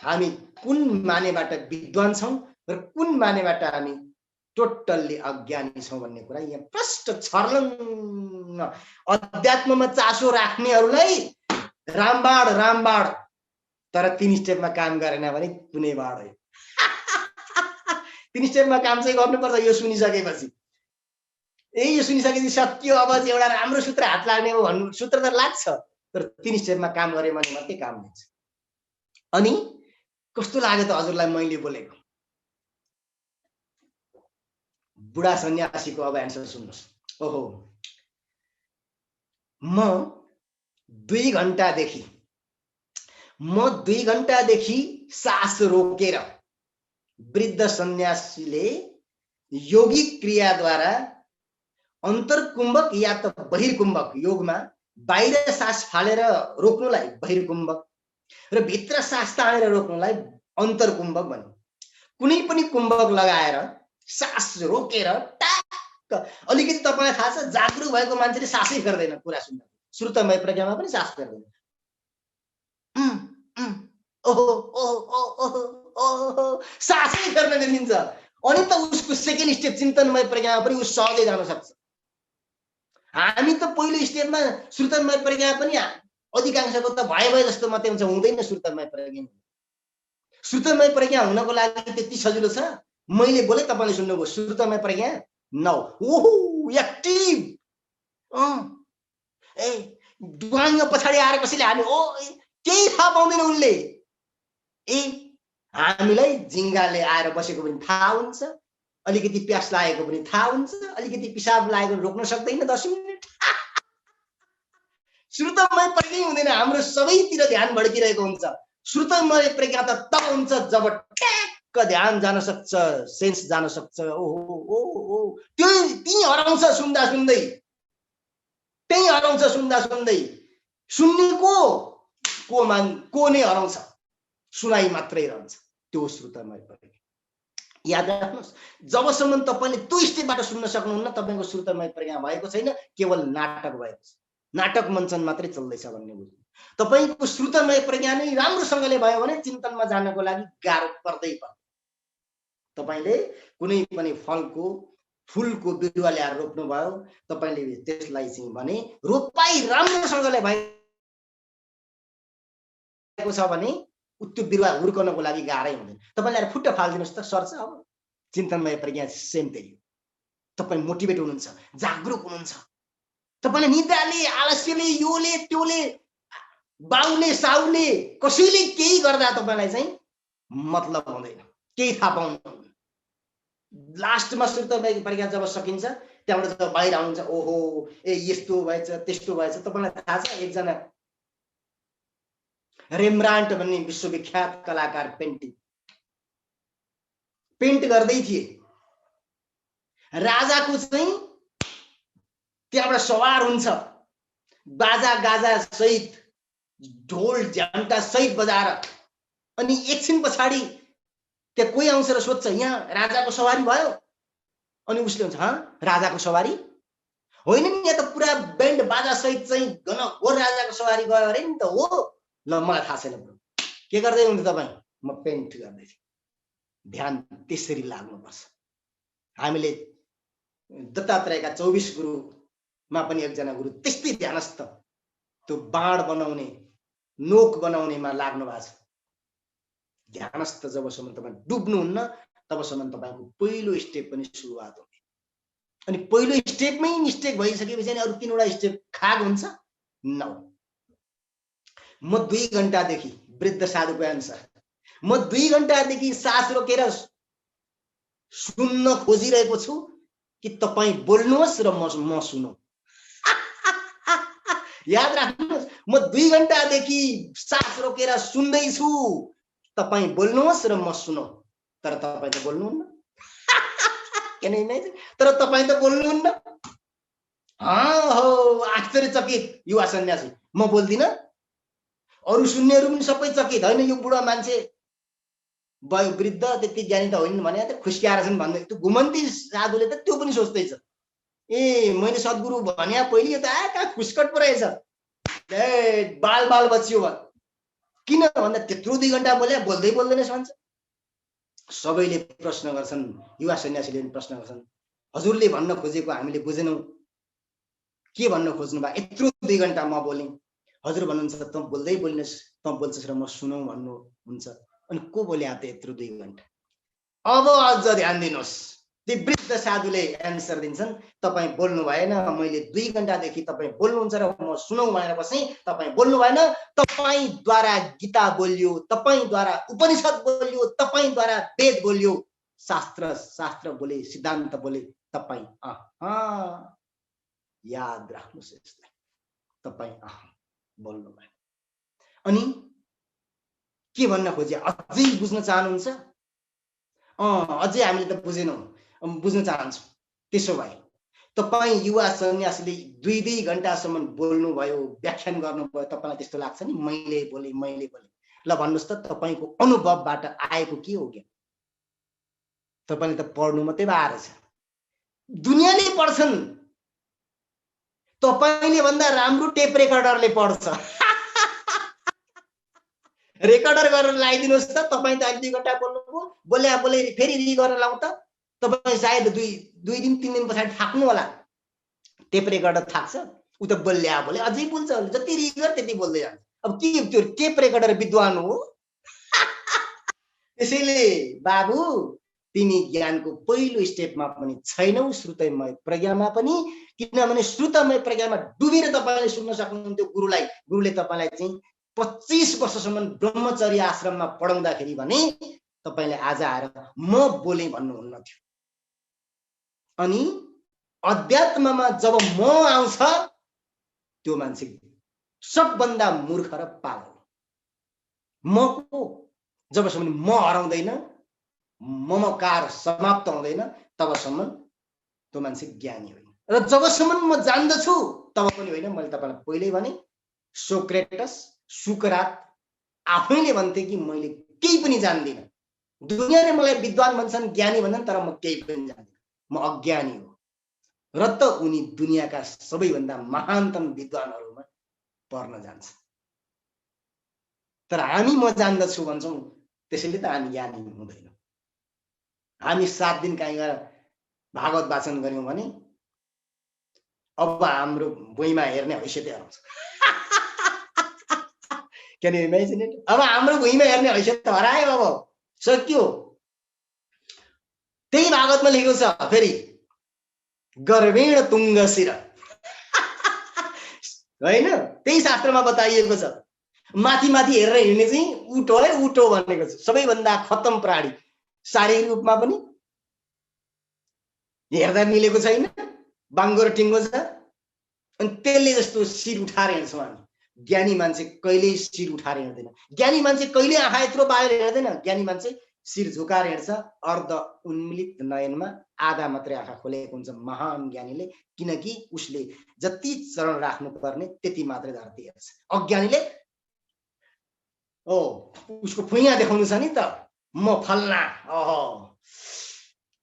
हामी कुन मानेबाट विद्वान छौं र कुन मानेबाट हामी टोटल्ली अज्ञानी छौं भन्ने कुरा यहाँ प्रष्ट छर्लङ्ग। अध्यात्ममा चासो राख्नेहरूलाई रामबाण रामबाण, तर 3 स्टेपमा काम गरेन भने कुनै बाण हो। 3 स्टेपमा काम चाहिँ गर्नुपर्छ। यो सुनिसकेपछि यो सुनिसकेपछि सक्यो, अब चाहिँ एउटा राम्रो सूत्र हात लाग्ने हो भन्नु। सूत्र त लाग्छ, तर 3 स्टेपमा काम गरे भने मात्रै काम हुन्छ। अनि कस्तो लाग्यो त हजुरलाई मैले बोलेको? बुढा सन्यासीको अब एन्सर सुन्नुहोस्। ओहो, म 2 घण्टादेखि सास रोकेर, वृद्ध सन्यासीले योगिक क्रियाद्वारा अन्तर्कुम्भक या त बहिर्कुम्भक, योगमा बाहिर सास फालेर रोक्नुलाई बहिर्कुम्भक र भित्र सास तानेर रोक्नुलाई अन्तर्कुम्भक भनिन्छ। कुनै पनि कुम्भक लगाएर सास रोकेर टाक्क, अलिकति तपाईलाई थाहा छ जागरुक भएको मान्छेले सासै फेर्दैन। कुरा सुन्दा श्रुतमय प्रज्ञामा पनि सास फेर्दैन। ओहो ओहो ओहो ओहो सासै फेर्न देखिन्छ। अनि त उसको सेकेन्ड स्टेप चिन्तनमय प्रज्ञामा पनि उस सहजै जान सक्छ। हामी त पहिलो स्टेपमा श्रुतमय प्रज्ञा पनि अधिकांशको त भए जस्तो मात्रै हुन्छ, हुँदैन श्रुतमय प्रज्ञा। श्रुतमय प्रज्ञा हुनको लागि त्यति सजिलो छ। मैले बोले तपाईले सुन्नुभयो, श्रुतमय प्रज्ञा नौ। ओहो एक्टिभ। ड्वाङ पछाडि आएर कसैले हाल्यो, ओ केही थाहा पाउँदैन उनले। हामीलाई जिङ्गाले आएर बसेको पनि थाहा हुन्छ, अलिकति प्यास लागेको पनि थाहा हुन्छ, अलिकति पिसाब लागेको रोक्न सक्दैन 10 मिनेट। श्रुतमय प्रज्ञा हुँदैन, हाम्रो सबैतिर ध्यान भड्किरहेको हुन्छ। श्रुतमय प्रज्ञा त तब हुन्छ जब ट्याक्क ध्यान जान सक्छ, सेन्स जान सक्छ। ओहो ओहो त्यो त्यही हराउँछ सुन्दा सुन्दै, त्यही हराउँछ सुन्दा सुन्दै। सुन्ने को नै हराउँछ, सुनाइ मात्रै रहन्छ। त्यो श्रुतमय प्रज्ञा। याद राख्नुहोस्, जबसम्म तपाईले त्यो स्टेपबाट सुन्न सक्नुहुन्न तपाईको श्रुतमय प्रज्ञा भएको छैन, केवल नाटक भएको छ। नाटक मञ्चन मात्रै चल्दैछ भन्ने बुझ्नु। तपाईको श्रुतमय प्रज्ञा नै राम्रोसँगले भयो भने चिन्तनमा जानको लागि गाह्रो पर्दै पर्छ। तपाईले कुनै पनि फुलको बिरुवा ल्याएर रोप्नु भयो, तपाईले त्यसलाई चाहिँ भने रोपाई राम्रोसँगले भएको छ भने त्यो बिरुवा हुर्कनको लागि गाह्रै हुँदैन। तपाईले फुट्ट फाल्दिनुस् त सर्छ। अब चिन्तनमय प्रज्ञा सेम त्यही हो। तपाई मोटिभेट हुनुहुन्छ, जागरुक हुनुहुन्छ। तपाईले निद्राले, आलस्यले, योले त्योले, बाउले साउले कसैले केही गर्दा तपाईलाई चाहिँ मतलब हुँदैन, केही थाहा पाउनुहुन्न। लास्टमा श्रुतमय प्रज्ञा जब सकिन्छ त्यहाँबाट जब बाहिर आउँछ, ओहो यस्तो भएछ त्यस्तो भएछ। तपाईलाई थाहा छ एकजना रेम्ब्रान्ट भन्ने विश्वविख्यात कलाकार पेन्ट गर्दै थिए। राजाको चाहिँ त्यहाँबाट सवार हुन्छ, बाजा गाजा सहित ढोल झ्याम्टा सहित बजाएर। अनि एकछिन पछाडि त्यहाँ कोही आउँछ र सोध्छ यहाँ राजाको सवारी भयो? अनि उसले भन्छ राजाको सवारी होइन नि, यहाँ त पुरा ब्यान्ड बाजा सहित चाहिँ घनघोर राजाको सवारी गयो अरे नि त। हो ल मलाई थाहा छैन, के गर्दै हुन्थ्यो तपाईँ? म पेन्ट गर्दै थिएँ। ध्यान त्यसरी लाग्नुपर्छ। हामीले दत्तात्रेयका 24 गुरुमा पनि एकजना गुरु त्यस्तै ध्यानस्थ, त्यो बाण बनाउने नोक बनाउनेमा लाग्नु भएको छ। ध्यानस्थ जबसम्म तपाईँ डुब्नुहुन्न तबसम्म तपाईँको पहिलो स्टेप पनि सुरुवात हुने। अनि पहिलो स्टेपमै मिस्टेक भइसकेपछि अनि अरू 3वटा स्टेप खाग हुन्छ। 9 म 2 घण्टादेखि वृद्ध साधुको अनुसार म 2 घण्टादेखि सास रोकेर सुन्न खोजिरहेको छु कि तपाईँ बोल्नुहोस् र म सुनौ। याद राख्नुहोस्, म 2 घण्टादेखि सास रोकेर सुन्दैछु, तपाईँ बोल्नुहोस् र म सुनौ। तर तपाईँ त बोल्नुहुन्न। तर तपाईँ त बोल्नुहुन्न। हो आश्चर्यचकित युवा सन्यासी, म बोल्दिनँ, अरू सुन्नेहरू पनि सबै चकित। होइन यो बुढा मान्छे भयो, वृद्ध त्यति ज्ञानी त होइन भने त खुस्किएर छन् भन्दै। त्यो घुमन्ती साधुले त त्यो पनि सोच्दैछ, ए मैले सद्गुरु भने पहिले यो त कहाँ खुस्कट पो रहेछ, ए बाल बाल बच्यो भयो। किन भन्दा त्यत्रो 2 घण्टा बोले बोल्दै बोल्दैनस् भन्छ। सबैले प्रश्न गर्छन्, युवा सन्यासीले पनि प्रश्न गर्छन्, हजुरले भन्न खोजेको हामीले बुझेनौँ, के भन्न खोज्नु भयो? यत्रो 2 घण्टा म बोलेँ, हजुर भन्नुहुन्छ त बोल्दै बोल्नुहोस्, त बोल्छस् र म सुनौ भन्नुहुन्छ। अनि को बोले त यत्रो 2 घण्टा? अब अझ ध्यान दिनुहोस्। ती वृद्ध साधुले एन्सर दिन्छन्, तपाईँ बोल्नु भएन, मैले 2 घण्टादेखि तपाईँ बोल्नुहुन्छ र म सुनौ भनेर बसेँ, तपाईँ बोल्नु भएन। तपाईँद्वारा गीता बोलियो, तपाईँद्वारा उपनिषद बोलियो, तपाईँद्वारा वेद बोलियो, शास्त्र बोले, सिद्धान्त बोले, तपाईँ याद राख्नुहोस् यसलाई, तपाईँ बोल्नु भएन। अनि के भन्न खोजे अझै बुझ्न चाहनुहुन्छ? अझै हामीले त बुझेनौँ, बुझ्न चाहन्छु। त्यसो भए तपाईँ युवा सन्यासीले 2 घण्टासम्म बोल्नुभयो, व्याख्यान गर्नुभयो, तपाईँलाई त्यस्तो लाग्छ नि मैले बोले। ल भन्नुहोस् त तपाईँको अनुभवबाट आएको के हो? ज्ञान तपाईँले त पढ्नु मात्रै आएर छ, दुनियाँले पढ्छन्, तपाईँले भन्दा राम्रो टेप रेकर्डरले पढ्छ। रेकर्डर गरेर लगाइदिनुहोस् त, तपाईँ त 2 घण्टा बोल्नुभयो, बोले फेरि रि गरेर लाउँ त, तपाईँ सायद 2 दिन 3 दिन पछाडि थाक्नु होला। टेप रेकर्डर थाक्छ, उ त बोले अझै बोल्छ, जति रि गर त्यति बोल्दै जान्छ। अब के त्यो टेप रेकर्डर विद्वान हो? त्यसैले बाबु तिमी ज्ञानको पहिलो स्टेपमा पनि छैनौ, श्रुतमय प्रज्ञामा पनि। किनभने श्रुतमय प्रज्ञामा डुबेर तपाईँले सुन्न सक्नुहुन्थ्यो गुरुलाई। गुरुले तपाईँलाई चाहिँ 25 वर्षसम्म ब्रह्मचर्य आश्रममा पढाउँदाखेरि भने तपाईँले आज आएर म बोले भन्नुहुन्न थियो। अनि अध्यात्ममा जब म आउँछ त्यो मान्छे सबभन्दा मूर्ख र पागल। म को जबसम्म म हराउँदैन, ममकार समाप्त हुँदैन तबसम्म त्यो मान्छे ज्ञानी होइन। र जबसम्म म जान्दछु तब पनि होइन। मैले तपाईलाई पहिल्यै भने सोक्रेटस सुकरात आफैले भन्थे कि मैले केही पनि जान्दिनँ। दुनियाँले मलाई विद्वान भन्छन्, ज्ञानी भन्छन्, तर म केही पनि जान्दिनँ, म अज्ञानी हो। र त उनी दुनियाँका सबैभन्दा महानतम विद्वानहरूमा पर्न जान्छ। तर हामी म जान्दछु भन्छौँ, त्यसैले त हामी ज्ञानी हुँदैनौँ। हामी 7 दिन कहीँ गएर भागवत वाचन गर्यौँ भने अब हाम्रो भुइँमा हेर्ने हैसियत हराउँछ। Can you imagine it? अब हाम्रो भुइँमा हेर्ने हैसियत हरायो, अब सक्यो। त्यही भागवतमा लेखेको छ फेरि गर्वेण तुङ्गशिर, होइन? त्यही शास्त्रमा बताइएको छ माथि माथि हेरेर हिँड्ने चाहिँ उठ हो है, उठ हो भनेको छ। सबैभन्दा खत्तम प्राणी, शारीरिक रूपमा पनि हेर्दा मिलेको छैन, बाङ्गो र टिङ्गो छ। अनि त्यसले जस्तो शिर उठाएर हिँड्छौँ हामी। ज्ञानी मान्छे कहिल्यै शिर उठाएर हिँड्दैन। ज्ञानी मान्छे कहिल्यै आँखा यत्रो बालेर हिँड्दैन। ज्ञानी मान्छे शिर झुकाएर हिँड्छ, अर्ध उन्मिलित नयनमा आधा मात्रै आँखा खोलेको हुन्छ महान ज्ञानीले, किनकि उसले जति चरण राख्नु पर्ने त्यति मात्रै धरती हेर्छ। अज्ञानीले उसको फुइया देखाउनु छ नि त, म फल्ना,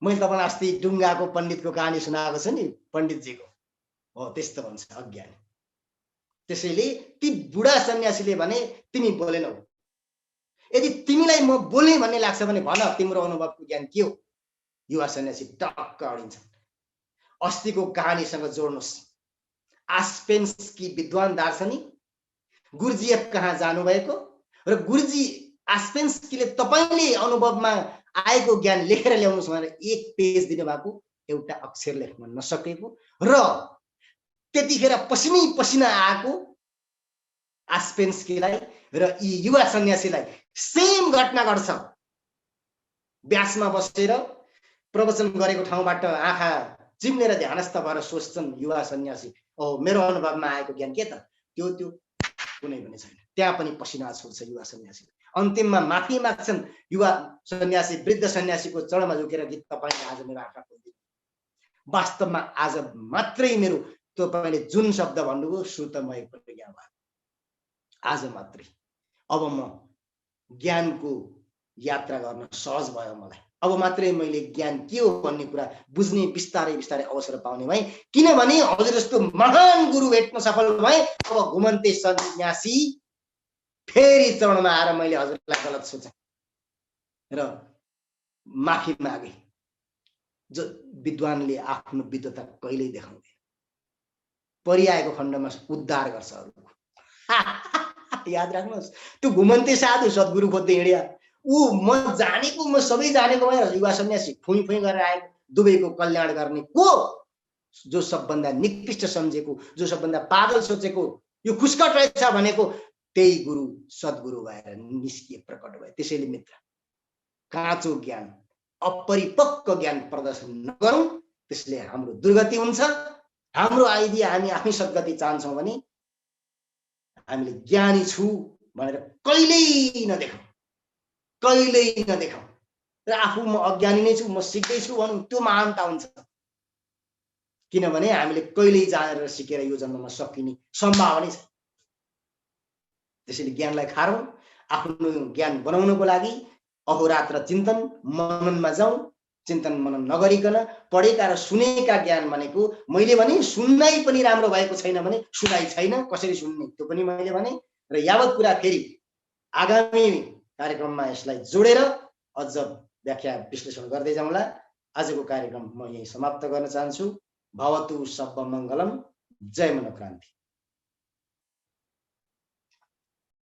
मैले तपाईँलाई अस्ति डुङ्गाको पण्डितको कहानी सुनाएको छु नि, पण्डितजीको, हो त्यस्तो भन्छ अज्ञानी। त्यसैले ती बुढा सन्यासीले भने तिमी बोलेनौ, यदि तिमीलाई म बोले भन्ने लाग्छ भने भन तिम्रो अनुभवको ज्ञान के हो। युवा सन्यासी टक्क अडिन्छ। अस्तिको कहानीसँग जोड्नुहोस्। आस्पेन्सकी विद्वान दार्शनिक गुरुजीएफ कहाँ जानुभएको र गुरुजी आस्पेन्सकीले तपाईँले अनुभवमा आएको ज्ञान लेखेर ल्याउनुहोस् भनेर एक पेज दिनुभएको, एउटा अक्षर लेख्न नसकेको र त्यतिखेर पसिना आएको आस्पेन्सकीलाई र यी युवा सन्यासीलाई सेम घटना घट्छ। व्यासमा बसेर प्रवचन गरेको ठाउँबाट आँखा चिम्लेर ध्यानस्थ भएर सोच्छन् युवा सन्यासी, मेरो अनुभवमा आएको ज्ञान के त, त्यो कुनै पनि छैन। त्यहाँ पनि पसिना छुट्छ युवा सन्यासी। अन्तिममा माफी माग्छन् युवा सन्यासी वृद्ध सन्यासीको चरणमा झुकेर कि तपाईँले आज मेरो आँखा खोलिदिनु, वास्तवमा आज मात्रै मेरो तपाईँले जुन शब्द भन्नुभयो श्रुतमय प्रज्ञा भयो, आज मात्रै। अब म ज्ञानको यात्रा गर्न सहज भयो मलाई, अब मात्रै मैले ज्ञान के हो भन्ने कुरा बुझ्ने बिस्तारै बिस्तारै अवसर पाउने भएँ, किनभने हजुर जस्तो महान गुरु भेट्न सफल भएँ। अब घुमन्ते सन्यासी फेरि चरणमा आएर मैले हजुरलाई गलत सोचे र माफी मागे। जो विद्वानले आफ्नो विद्वता कहिल्यै देखाउँदैन, परिआएको खण्डमा उद्धार गर्छ अरूको। याद राख्नुहोस्, त्यो घुमन्ते साधु सद्गुरु खोज्दै हिँड्या, म जानेको, म सबै जानेको भएर युवा सन्यासी फुई गरेर आएको, दुवैको कल्याण गर्ने को, जो सबभन्दा निकृष्ट सम्झेको, जो सबभन्दा पागल सोचेको यो खुस्कट रहेछ भनेको त्यही गुरु सद्गुरु भएर निस्किए, प्रकट भए। त्यसैले मित्र, काँचो ज्ञान, अपरिपक्व ज्ञान प्रदर्शन नगरौँ, त्यसले हाम्रो दुर्गति हुन्छ। हाम्रो आइडिया हामी आफै सद्गति चाहन्छौँ भने हामीले ज्ञानी छु भनेर कहिल्यै नदेखाउँ, कहिल्यै नदेखाउँ र आफू म अज्ञानी नै छु, म सिक्दैछु भनौँ, त्यो महानता हुन्छ। किनभने हामीले कहिल्यै जानेर सिकेर यो जन्ममा सकिने सम्भावना छ। त्यसैले ज्ञानलाई खारौँ। आफ्नो ज्ञान बनाउनको लागि अहोरात्र चिन्तन मननमा जाउँ। चिन्तन मनन नगरिकन पढेका र सुनेका ज्ञान भनेको, मैले भने सुन्नै पनि राम्रो भएको छैन भने सुनाइ छैन, कसरी सुन्ने त्यो पनि मैले भने। र यावत कुरा फेरि आगामी कार्यक्रममा यसलाई जोडेर अझ व्याख्या विश्लेषण गर्दै जाउँला। आजको कार्यक्रम म यही समाप्त गर्न चाहन्छु। भवतु सर्वमङ्गलम। जय मनोक्रान्ति।